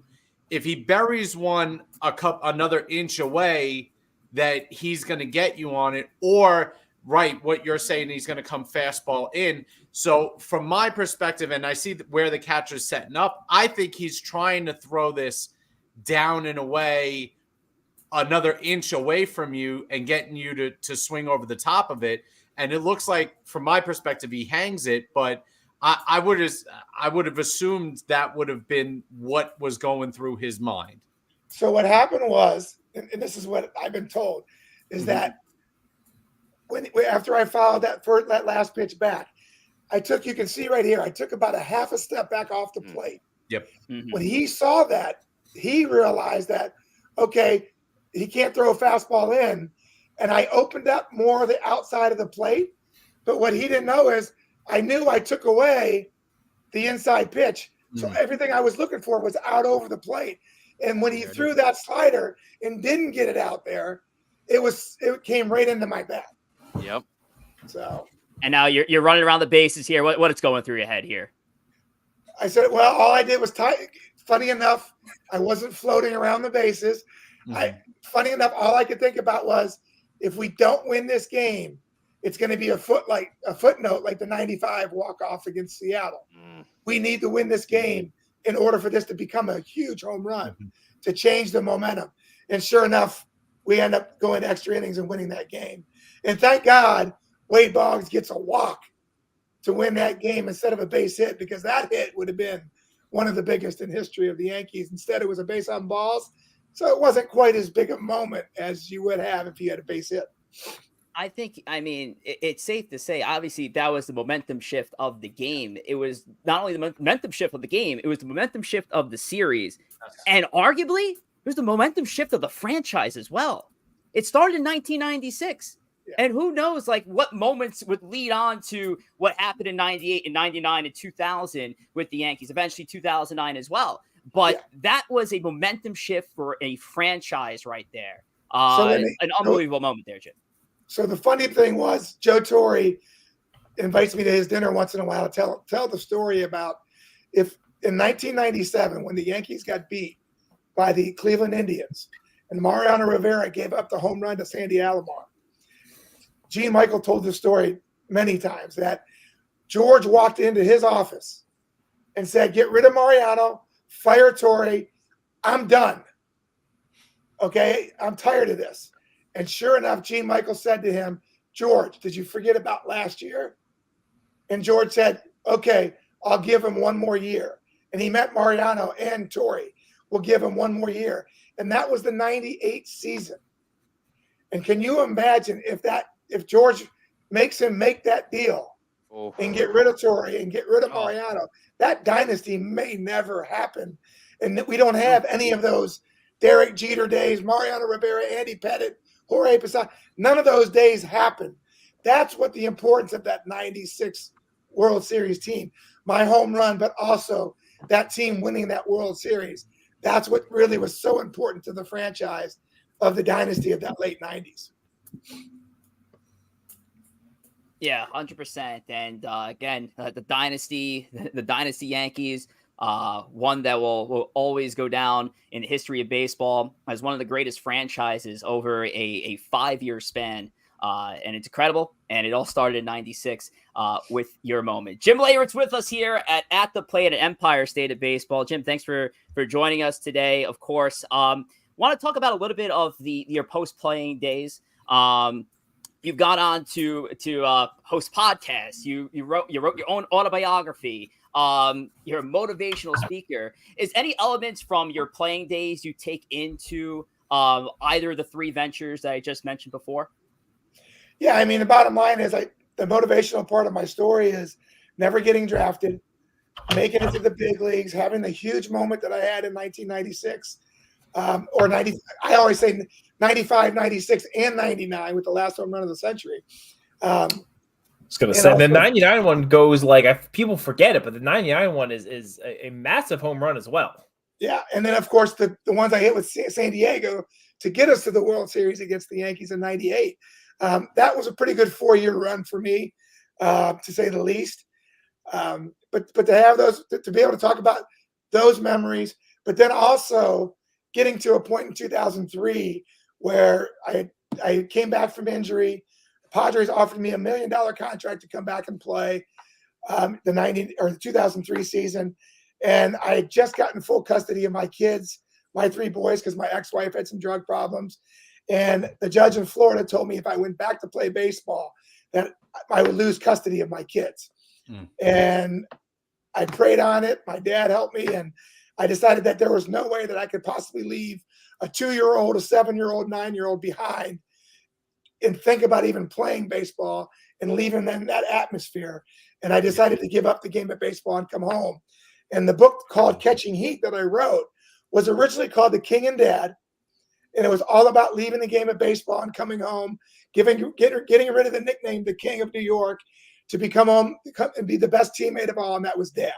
if he buries one another inch away, that he's going to get you on it, or right, what you're saying, he's going to come fastball in. So from my perspective, and I see where the catcher's setting up, I think he's trying to throw this down and away another inch away from you and getting you to swing over the top of it. And it looks like, from my perspective, he hangs it, but I would have assumed that would have been what was going through his mind. So what happened was, and this is what I've been told, is that after I fouled that last pitch back, you can see right here, I took about a half a step back off the plate. Yep. Mm-hmm. When he saw that, he realized that, okay, he can't throw a fastball in. And I opened up more of the outside of the plate. But what he didn't know is I knew I took away the inside pitch. So everything I was looking for was out over the plate. And when he threw that slider and didn't get it out there, it came right into my bat. Yep. So And now you're running around the bases here. What's going through your head here? I said, well, all I did was funny enough, I wasn't floating around the bases. Funny enough, all I could think about was, if we don't win this game, it's going to be a footnote like the 95 walk-off against Seattle. We need to win this game in order for this to become a huge home run to change the momentum. And sure enough, we end up going extra innings and winning that game. And thank God Wade Boggs gets a walk to win that game instead of a base hit, because that hit would have been one of the biggest in history of the Yankees. Instead, it was a base on balls. So it wasn't quite as big a moment as you would have if you had a base hit. I mean, it's safe to say, obviously, that was the momentum shift of the game. It was not only the momentum shift of the game, it was the momentum shift of the series. And arguably, it was the momentum shift of the franchise as well. It started in 1996. Yeah. And who knows, like, what moments would lead on to what happened in 98 and 99 and 2000 with the Yankees, eventually 2009 as well. But that was a momentum shift for a franchise right there. An unbelievable moment there, Jim. So the funny thing was, Joe Torre invites me to his dinner once in a while to tell the story about if in 1997, when the Yankees got beat by the Cleveland Indians and Mariano Rivera gave up the home run to Sandy Alomar. Gene Michael told the story many times that George walked into his office and said, "Get rid of Mariano, fire Torre. I'm done. Okay, I'm tired of this." And sure enough, Gene Michael said to him, "George, did you forget about last year?" And George said, "Okay, I'll give him one more year." And he met Mariano and Torre. "We'll give him one more year." And that was the 98 season. And can you imagine if George makes him make that deal and get rid of Torre and get rid of Mariano, that dynasty may never happen. And we don't have any of those Derek Jeter days, Mariano Rivera, Andy Pettitte, Jorge Posada. None of those days happened. That's what the importance of that 96 World Series team, my home run, but also that team winning that World Series. That's what really was so important to the franchise of the dynasty of that late 90s. Yeah, 100%. And again, the dynasty Yankees, one that will always go down in the history of baseball as one of the greatest franchises over a 5-year span. And it's incredible. And it all started in 96 with your moment. Jim Leyritz with us here at the plate at Empire State of Baseball. Jim, thanks for joining us today. Of course, want to talk about a little bit of your post-playing days. You've gone on to host podcasts. You wrote your own autobiography. You're a motivational speaker. Is any elements from your playing days you take into either of the 3 ventures that I just mentioned before? Yeah, I mean, the bottom line is the motivational part of my story is never getting drafted, making it to the big leagues, having the huge moment that I had in 1996 or 90. I always say 95, 96, and 99 with the last home run of the century. I was going to say the 99 one goes like people forget it, but the 99 one is a massive home run as well. Yeah, and then of course the ones I hit with San Diego to get us to the World Series against the Yankees in 98. That was a pretty good 4-year run for me, to say the least. But to have those, to be able to talk about those memories, but then also getting to a point in 2003 where I came back from injury. The Padres offered me $1 million contract to come back and play the 2003 season. And I had just gotten full custody of my kids, my 3 boys, because my ex-wife had some drug problems. And the judge in Florida told me if I went back to play baseball, that I would lose custody of my kids. And I prayed on it. My dad helped me. And I decided that there was no way that I could possibly leave a 2-year-old, a 7-year-old, 9-year-old behind and think about even playing baseball and leaving them that atmosphere. And I decided to give up the game of baseball and come home. And the book called Catching Heat that I wrote was originally called The King and Dad. And it was all about leaving the game of baseball and coming home, getting rid of the nickname, the King of New York, to come home and be the best teammate of all, and that was Dad.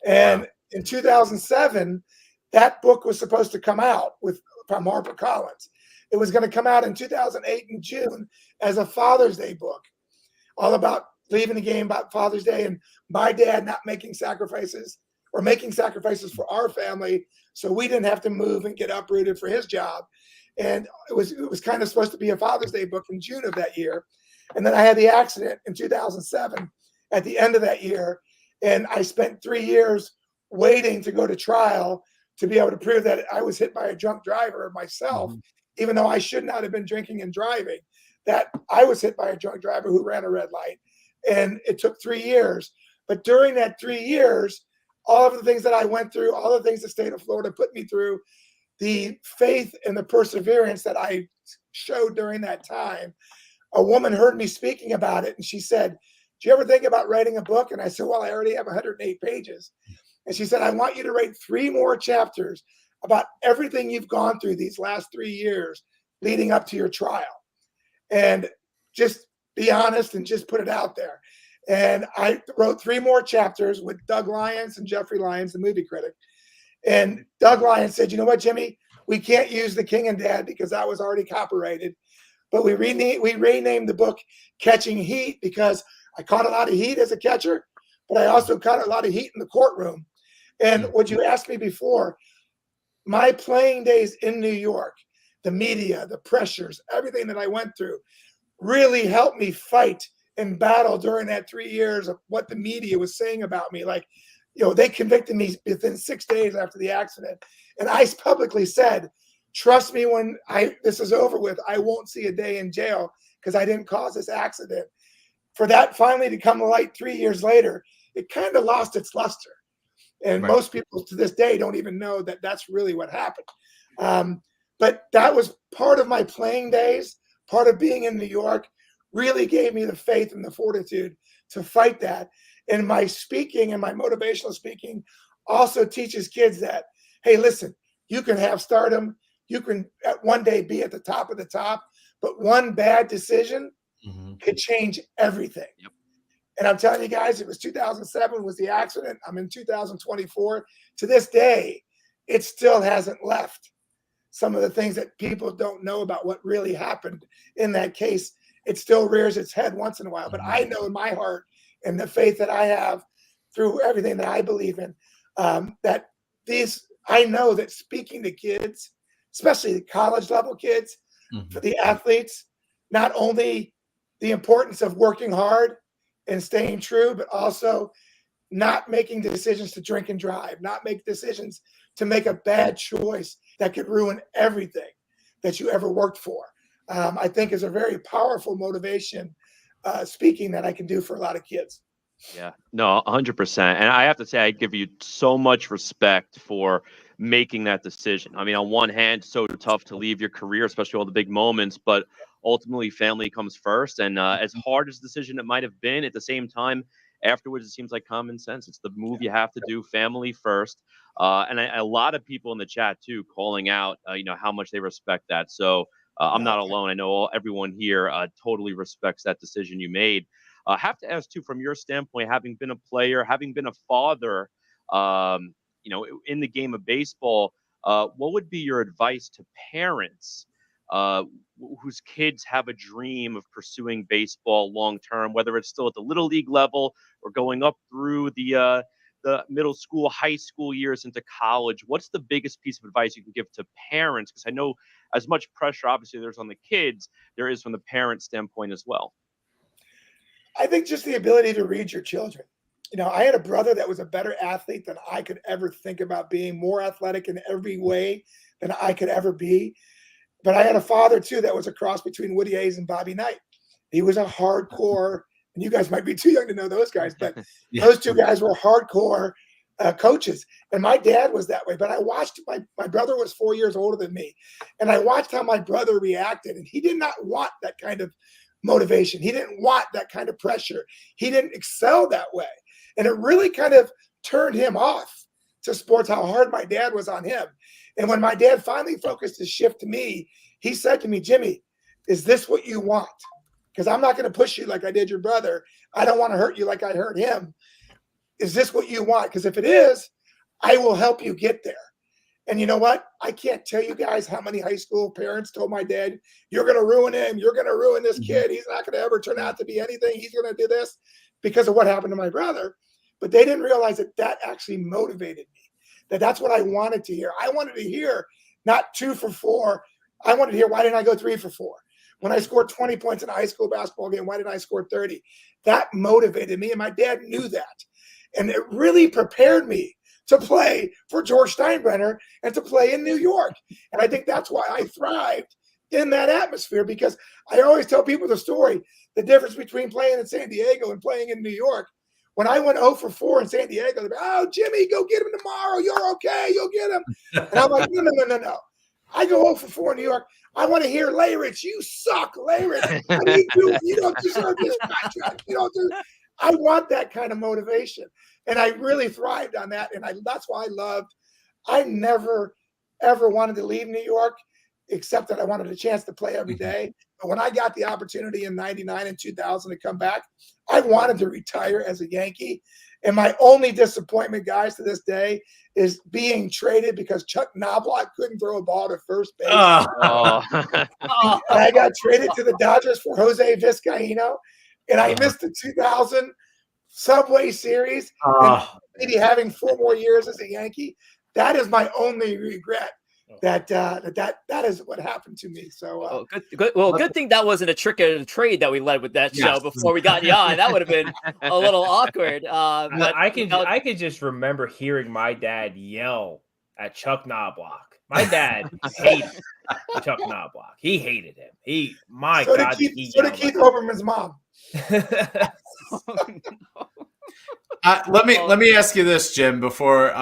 And in 2007, that book was supposed to come out from HarperCollins. It was going to come out in 2008 in June as a Father's Day book. all about leaving the game, about Father's Day, and my dad not making sacrifices or making sacrifices for our family, so we didn't have to move and get uprooted for his job. And it was kind of supposed to be a Father's Day book in June of that year. And then I had the accident in 2007 at the end of that year. And I spent 3 years waiting to go to trial to be able to prove that I was hit by a drunk driver myself, even though I should not have been drinking and driving, that I was hit by a drunk driver who ran a red light. And it took 3 years. But during that 3 years, all of the things that I went through, all the things the state of Florida put me through, the faith and the perseverance that I showed during that time, a woman heard me speaking about it, and she said, "Do you ever think about writing a book?" And I said, "Well, I already have 108 pages." And she said, "I want you to write 3 more chapters about everything you've gone through these last 3 years leading up to your trial. And just be honest and just put it out there." And I wrote 3 more chapters with Doug Lyons and Jeffrey Lyons, the movie critic. And Doug Lyons said, "You know what, Jimmy? We can't use The King and Dad because that was already copyrighted. But we renamed the book Catching Heat because I caught a lot of heat as a catcher, but I also caught a lot of heat in the courtroom." And what you asked me before, my playing days in New York, the media, the pressures, everything that I went through really helped me fight and battle during that 3 years of what the media was saying about me. Like, they convicted me within 6 days after the accident. And I publicly said, "Trust me, when this is over with, I won't see a day in jail because I didn't cause this accident." For that finally to come to light 3 years later, it kind of lost its luster. And most people to this day don't even know that that's really what happened. But that was part of my playing days, part of being in New York, really gave me the faith and the fortitude to fight that. And my speaking and my motivational speaking also teaches kids that, hey, listen, you can have stardom. You can one day be at the top of the top, but one bad decision could change everything. Yep. And I'm telling you guys, it was 2007 was the accident. I'm in 2024. To this day, it still hasn't left. Some of the things that people don't know about what really happened in that case, it still rears its head once in a while. But I know in my heart and the faith that I have through everything that I believe in, I know that speaking to kids, especially the college level kids, for the athletes, not only the importance of working hard and staying true, but also not making decisions to drink and drive, not make decisions to make a bad choice that could ruin everything that you ever worked for. I think is a very powerful motivation speaking that I can do for a lot of kids. Yeah, no, 100%. And I have to say, I give you so much respect for making that decision. I mean, on one hand, so tough to leave your career, especially all the big moments, but ultimately family comes first. And as hard as the decision it might have been, at the same time, afterwards, it seems like common sense. It's the move you have to do, family first. And a lot of people in the chat too, calling out, how much they respect that. So I'm not alone. I know everyone here totally respects that decision you made. I have to ask too, from your standpoint, having been a player, having been a father, in the game of baseball, what would be your advice to parents whose kids have a dream of pursuing baseball long term, whether it's still at the little league level or going up through the middle school, high school years into college? What's the biggest piece of advice you can give to parents? Because I know as much pressure, obviously, there's on the kids, there is from the parent standpoint as well. I think just the ability to read your children. I had a brother that was a better athlete than I could ever think about being, more athletic in every way than I could ever be. But I had a father, too, that was a cross between Woody Hayes and Bobby Knight. He was a hardcore, and you guys might be too young to know those guys, but those two guys were hardcore coaches. And my dad was that way. But I watched, my brother was 4 years older than me, and I watched how my brother reacted, and he did not want that kind of motivation. He didn't want that kind of pressure. He didn't excel that way. And it really kind of turned him off to sports, how hard my dad was on him. And when my dad finally focused his shift to me, he said to me, "Jimmy, is this what you want? Because I'm not going to push you like I did your brother. I don't want to hurt you like I hurt him. Is this what you want? Because if it is, I will help you get there." And you know what? I can't tell you guys how many high school parents told my dad, "You're going to ruin him. You're going to ruin this kid. He's not going to ever turn out to be anything. He's going to do this," because of what happened to my brother. But they didn't realize that actually motivated me. That's what I wanted to hear. I wanted to hear not 2 for 4. I wanted to hear, why didn't I go 3 for 4? When I scored 20 points in a high school basketball game, why didn't I score 30? That motivated me, and my dad knew that. And it really prepared me to play for George Steinbrenner and to play in New York. And I think that's why I thrived in that atmosphere, because I always tell people the story, the difference between playing in San Diego and playing in New York. When I went 0 for 4 in San Diego, they'd be, "Oh, Jimmy, go get him tomorrow. You're okay. You'll get him." And I'm like, no. I go 0 for 4 in New York. I want to hear Leyritz. "You suck, Leyritz. You don't deserve this contract. You don't do." I want that kind of motivation. And I really thrived on that. And that's why I never, ever wanted to leave New York, except that I wanted a chance to play every day. But when I got the opportunity in 99 and 2000 to come back, I wanted to retire as a Yankee. And my only disappointment, guys, to this day is being traded because Chuck Knobloch couldn't throw a ball to first base. And I got traded to the Dodgers for Jose Vizcaíno, and I missed the 2000 Subway Series. And maybe having 4 more years as a Yankee, that is my only regret. That is what happened to me. So good thing that wasn't a trick of the trade that we led with that show before we got you on. That would have been a little awkward. But I could just remember hearing my dad yell at Chuck Knobloch. My dad hated Chuck Knobloch. He hated him. So did Keith Olbermann's mom. Let me ask you this, Jim, before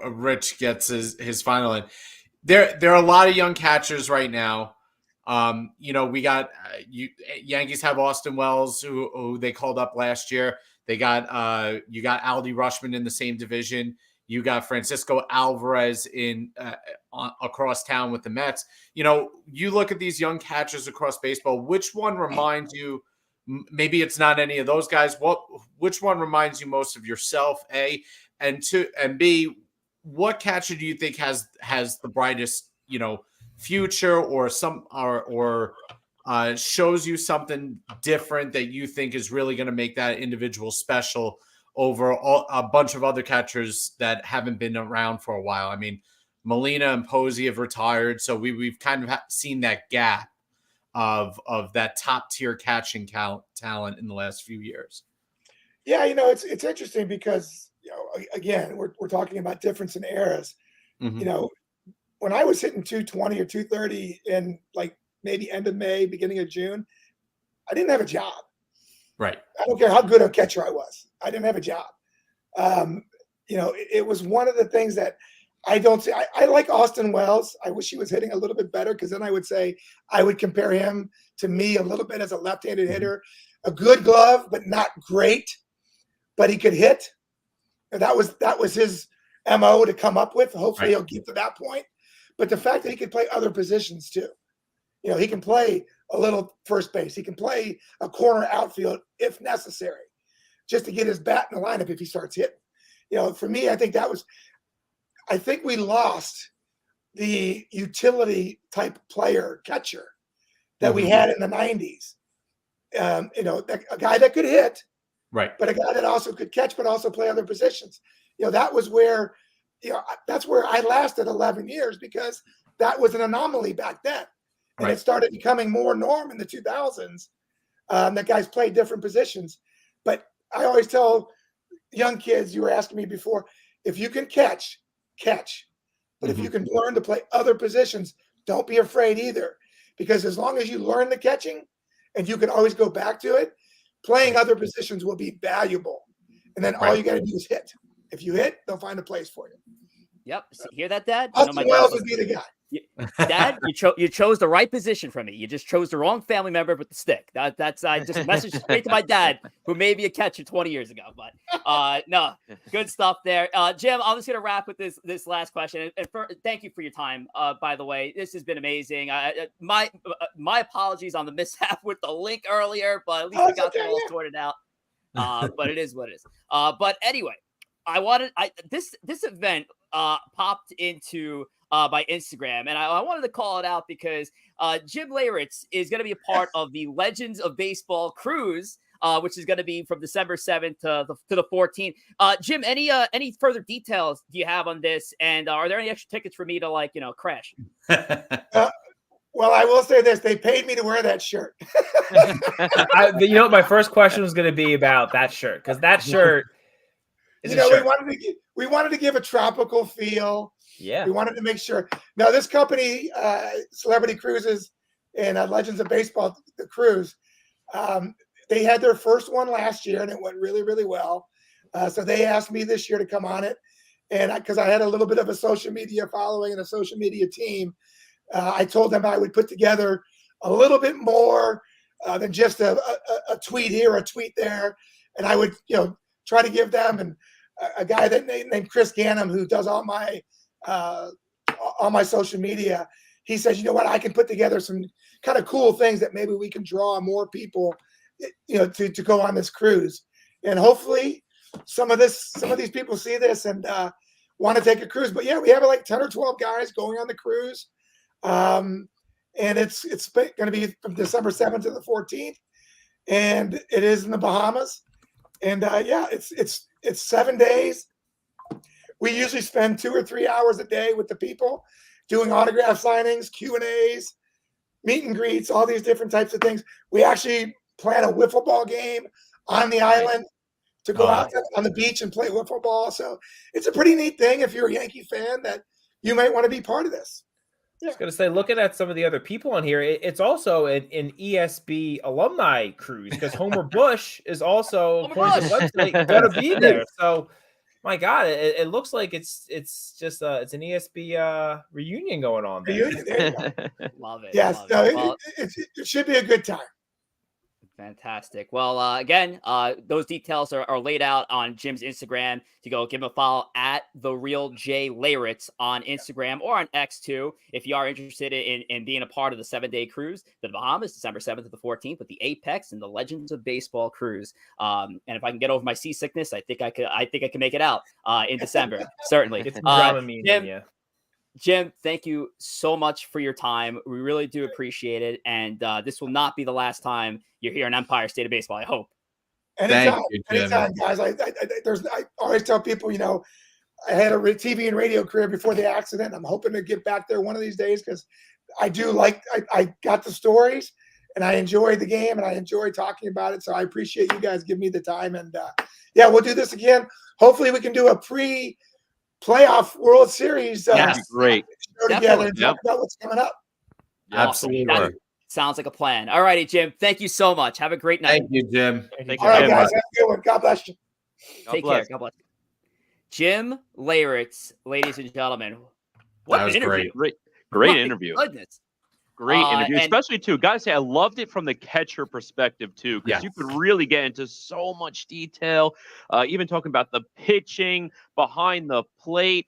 Rich gets his final in. There are a lot of young catchers right now. We got Yankees have Austin Wells, who they called up last year. They got you got Aldi Rushman in the same division. You got Francisco Alvarez across town with the Mets. You look at these young catchers across baseball. Which one reminds you? Maybe it's not any of those guys. Which one reminds you most of yourself? A, and B. What catcher do you think has the brightest, future, or shows you something different that you think is really going to make that individual special over a bunch of other catchers that haven't been around for a while? I mean, Molina and Posey have retired, so we've kind of seen that gap of that top tier catching talent in the last few years. Yeah, it's interesting because again, we're talking about difference in eras. Mm-hmm. When I was hitting 220 or 230 in like maybe end of May, beginning of June, I didn't have a job. Right. I don't care how good a catcher I was. I didn't have a job. It was one of the things that I don't see. I like Austin Wells. I wish he was hitting a little bit better, because then I would compare him to me a little bit as a left-handed hitter. A good glove, but not great. But he could hit. And that was his MO to come up with. Hopefully he'll get to that point. But the fact that he can play other positions too. He can play a little first base. He can play a corner outfield if necessary, just to get his bat in the lineup if he starts hitting. For me, I think we lost the utility type player catcher that we had in the 90s. A guy that could hit, right, but a guy that also could catch, but also play other positions. That was where, that's where I lasted 11 years, because that was an anomaly back then. And it started becoming more norm in the 2000s that guys played different positions. But I always tell young kids, you were asking me before, if you can catch. But if you can learn to play other positions, don't be afraid either. Because as long as you learn the catching and you can always go back to it, playing other positions will be valuable. And then all you got to do is hit. If you hit, they'll find a place for you. Yep. Hear that, Dad? Austin Wells would be the guy. Dad, you chose the right position for me. You just chose the wrong family member with the stick. That's I just messaged straight to my dad, who may be a catcher 20 years ago. But no, good stuff there. Jim, I'm just gonna wrap with this last question. And thank you for your time. By the way, this has been amazing. My apologies on the mishap with the link earlier, but at least we got that all sorted out. But it is what it is. But anyway, this event popped into by Instagram. And I wanted to call it out because Jim Leyritz is going to be a part of the Legends of Baseball cruise, which is going to be from December 7th to the 14th. Jim, any further details do you have on this? And are there any extra tickets for me to crash? Well, I will say this: they paid me to wear that shirt. My first question was going to be about that shirt, because that shirt is we wanted to give a tropical feel. Yeah, we wanted to make sure. Now, this company, Celebrity Cruises and Legends of Baseball, the cruise, they had their first one last year, and it went really, really well. So they asked me this year to come on it, and because I had a little bit of a social media following and a social media team. I told them I would put together a little bit more than just a tweet here, a tweet there, and I would, try to give them and a guy that named Chris Gannum, who does all my social media. He says, you know what, I can put together some kind of cool things that maybe we can draw more people, to go on this cruise, and hopefully some of these people see this and want to take a cruise. But yeah, we have like 10 or 12 guys going on the cruise. And it's going to be from December 7th to the 14th, and it is in the Bahamas. And it's 7 days. We usually spend 2 or 3 hours a day with the people doing autograph signings, Q&As, meet and greets, all these different types of things. We actually plan a wiffle ball game on the island to go out on the beach and play wiffle ball. So it's a pretty neat thing if you're a Yankee fan that you might want to be part of this. I was going to say, looking at some of the other people on here, it's also an ESB alumni cruise, because Homer Bush is also, according to the website, going to be there. So, my God, it looks like it's just it's an ESB reunion going on there. Love it. Yes, love it should be a good time. Fantastic. Well, again, those details are laid out on Jim's Instagram. To go give him a follow at The Real J Leyritz on Instagram or on X too, if you are interested in being a part of the 7-day cruise to the Bahamas, December 7th to the 14th, with the Apex and the Legends of Baseball cruise. And if I can get over my seasickness, I think I can make it out in December. Certainly. Get some drama meeting, yeah. Jim, thank you so much for your time. We really do appreciate it. And this will not be the last time you're here in Empire State of Baseball, I hope. Anytime, guys. I always tell people, I had a TV and radio career before the accident. I'm hoping to get back there one of these days, because I got the stories and I enjoy the game and I enjoy talking about it. So I appreciate you guys giving me the time. And we'll do this again. Hopefully we can do a playoff World Series. Great. Together and talk about what's coming up. Absolutely. That sounds like a plan. All righty, Jim. Thank you so much. Have a great night. Thank you, Jim. All right, guys. Have a good one. God bless you. Take care. God bless you. Jim Leyritz, ladies and gentlemen. What an interview. Great interview. Goodness. Great interview, especially too. Gotta say, I loved it from the catcher perspective too, because you could really get into so much detail. Even talking about the pitching, behind the plate,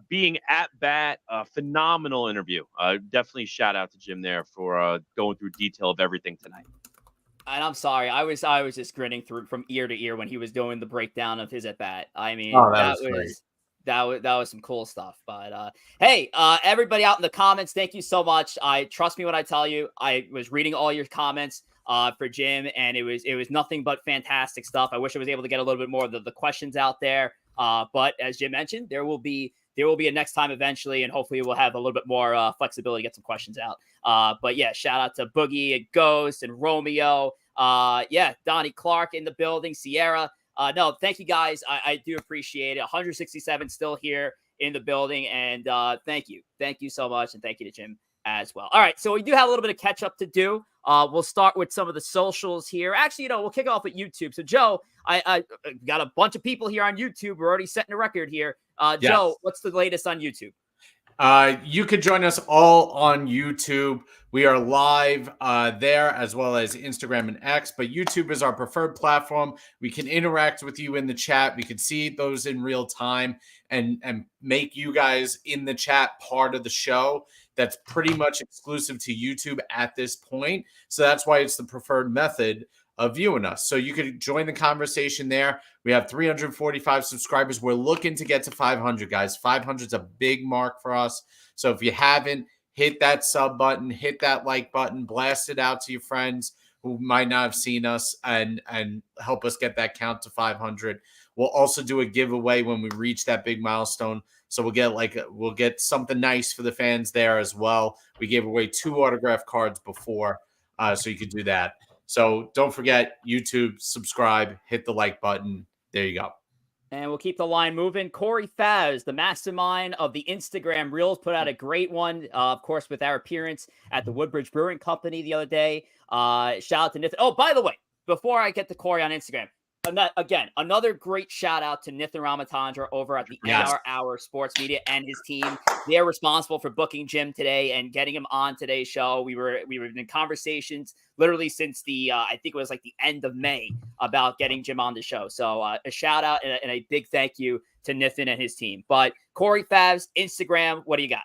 being at bat. Phenomenal interview. Definitely shout out to Jim there for going through detail of everything tonight. And I'm sorry, I was just grinning through from ear to ear when he was doing the breakdown of his at bat. I mean, that was some cool stuff. But hey, everybody out in the comments, thank you so much. Trust me when I tell you, I was reading all your comments for Jim, and it was nothing but fantastic stuff. I wish I was able to get a little bit more of the questions out there. But as Jim mentioned, there will be a next time eventually, and hopefully we'll have a little bit more flexibility to get some questions out. But yeah, shout out to Boogie and Ghost and Romeo. Donnie Clark in the building, Sierra. No, thank you guys. I do appreciate it. 167 still here in the building, and thank you so much, and thank you to Jim as well. All right, so we do have a little bit of catch up to do. We'll start with some of the socials here. Actually, we'll kick off with YouTube. So Joe, I got a bunch of people here on YouTube. We're already setting a record here. Joe, what's the latest on YouTube? You could join us all on YouTube. We are live there, as well as Instagram and X, but YouTube is our preferred platform. We can interact with you in the chat. We can see those in real time and make you guys in the chat part of the show. That's pretty much exclusive to YouTube at this point. So that's why it's the preferred method of viewing us. So you could join the conversation there. We have 345 subscribers. We're looking to get to 500, guys. 500 is a big mark for us. So if you haven't, hit that sub button, hit that like button, blast it out to your friends who might not have seen us, and help us get that count to 500. We'll also do a giveaway when we reach that big milestone. So we'll get something nice for the fans there as well. We gave away 2 autograph cards before, so you could do that. So don't forget, YouTube, subscribe, hit the like button. There you go. And we'll keep the line moving. Corey Favs, the mastermind of the Instagram Reels, put out a great one, of course, with our appearance at the Woodbridge Brewing Company the other day. Shout out to Nathan. Oh, by the way, before I get to Corey on Instagram, another great shout out to Nathan Ramatandra over at the NR Hour Sports Media and his team. They're responsible for booking Jim today and getting him on today's show. We were in conversations literally since I think it was like the end of May about getting Jim on the show. So a shout out and a big thank you to Nathan and his team. But Corey Favs, Instagram, what do you got?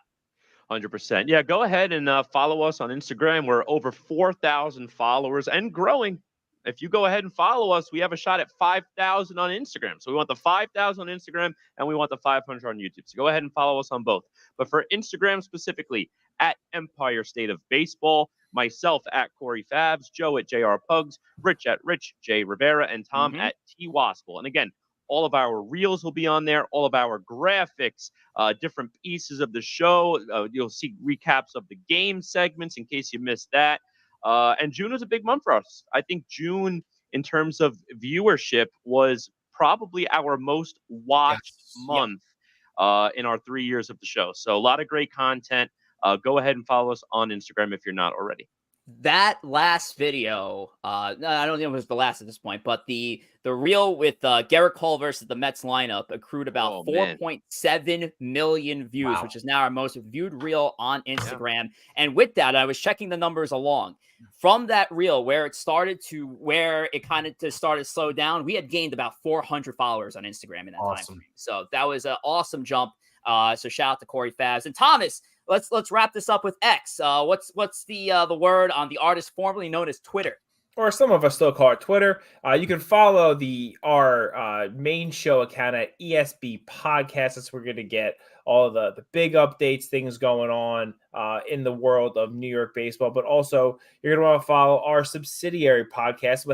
100%. Yeah, go ahead and follow us on Instagram. We're over 4,000 followers and growing. If you go ahead and follow us, we have a shot at 5,000 on Instagram. So we want the 5,000 on Instagram and we want the 500 on YouTube. So go ahead and follow us on both. But for Instagram specifically, at Empire State of Baseball, myself at Corey Favs, Joe at JR Pugs, Rich at Rich J Rivera, and Tom at T Wospil. And again, all of our reels will be on there, all of our graphics, different pieces of the show. You'll see recaps of the game segments in case you missed that. And June was a big month for us. I think June, in terms of viewership, was probably our most watched month in our 3 years of the show. So a lot of great content. Go ahead and follow us on Instagram if you're not already. That last video, I don't think it was the last at this point, but the reel with Garrett Cole versus the Mets lineup accrued about 4.7 million views, which is now our most viewed reel on Instagram. Yeah. And with that, I was checking the numbers along. From that reel, where it started to where it kind of started to slow down, we had gained about 400 followers on Instagram in that time. So that was an awesome jump. So shout out to Corey Favs. And Thomas, let's wrap this up with X. What's the word on the artist formerly known as Twitter? Or some of us still call it Twitter. You can follow our main show account at ESB Podcast. That's where we're going to get all of the big updates, things going on in the world of New York baseball. But also, you're going to want to follow our subsidiary podcast,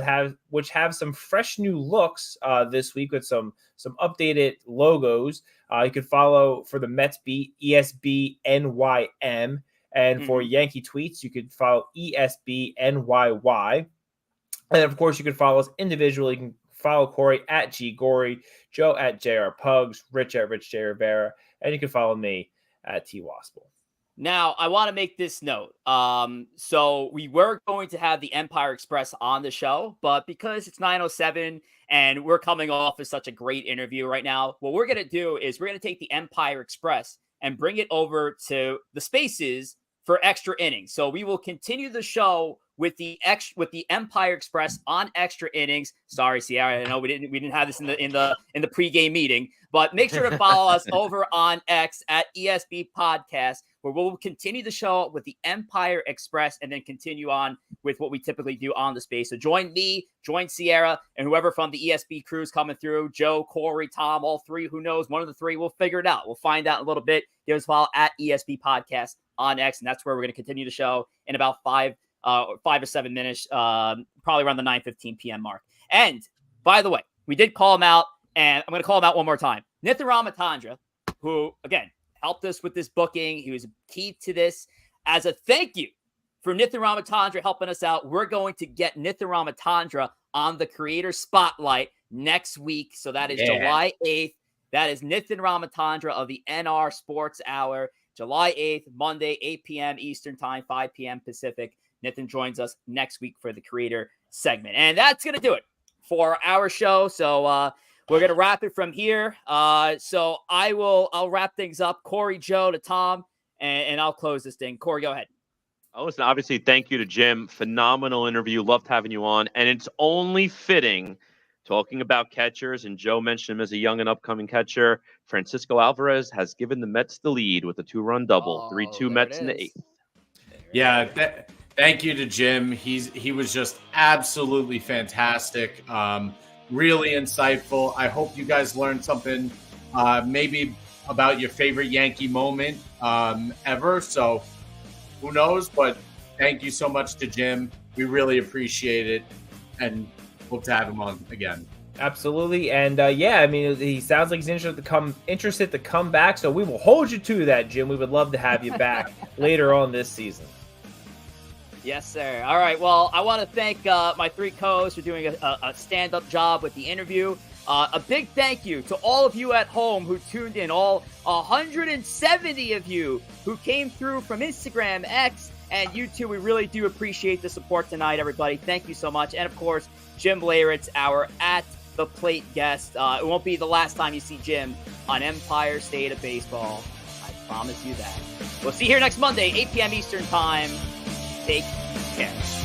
which have some fresh new looks this week with some updated logos. You can follow for the Mets beat ESB NYM, and for Yankee tweets, you could follow ESB NYY. And of course, you can follow us individually. You can follow Corey at G Gory, Joe at JR Pugs, Rich at Rich J Rivera, and you can follow me at T Wospil. Now, I want to make this note. So we were going to have the Empire Express on the show, but because it's 9:07 and we're coming off of such a great interview right now, what we're going to do is we're going to take the Empire Express and bring it over to the Spaces for extra innings. So we will continue the show with the Empire Express on extra innings. Sorry, Sierra, I know we didn't have this in the pregame meeting, but make sure to follow us over on X at ESB Podcast, where we'll continue the show with the Empire Express and then continue on with what we typically do on the space. So join me, join Sierra, and whoever from the ESB crew is coming through, Joe, Corey, Tom, all three, who knows, one of the three, we'll figure it out. We'll find out in a little bit. Give us a follow at ESB Podcast on X, and that's where we're going to continue the show in about 5 or 7 minutes, probably around the 9:15 p.m. mark. And by the way, we did call him out, and I'm going to call him out one more time. Nathan Ramatandra, who, again, helped us with this booking. He was key to this. As a thank you for Nathan Ramatandra helping us out, we're going to get Nathan Ramatandra on the Creator Spotlight next week. So that is July 8th. That is Nathan Ramatandra of the NR Sports Hour, July 8th, Monday, 8 p.m. Eastern Time, 5 p.m. Pacific. Nathan joins us next week for the Creator segment. And that's going to do it for our show. So we're going to wrap it from here. So I'll wrap things up. Corey, Joe, to Tom, and I'll close this thing. Corey, go ahead. Oh, listen, obviously, thank you to Jim. Phenomenal interview. Loved having you on. And it's only fitting, talking about catchers, and Joe mentioned him as a young and upcoming catcher. Francisco Alvarez has given the Mets the lead with a 2-run double. 3-2 Mets in the 8th. Yeah, Thank you to Jim. He was just absolutely fantastic. Really insightful. I hope you guys learned something, maybe about your favorite Yankee moment ever. So who knows? But thank you so much to Jim. We really appreciate it, and hope to have him on again. Absolutely. And yeah, I mean, he sounds like he's interested to come back. So we will hold you to that, Jim. We would love to have you back later on this season. Yes, sir. All right. Well, I want to thank my three co-hosts for doing a stand-up job with the interview. A big thank you to all of you at home who tuned in, all 170 of you who came through from Instagram, X, and YouTube. We really do appreciate the support tonight, everybody. Thank you so much. And, of course, Jim Leyritz, our At the Plate guest. It won't be the last time you see Jim on Empire State of Baseball. I promise you that. We'll see you here next Monday, 8 p.m. Eastern Time. Take care.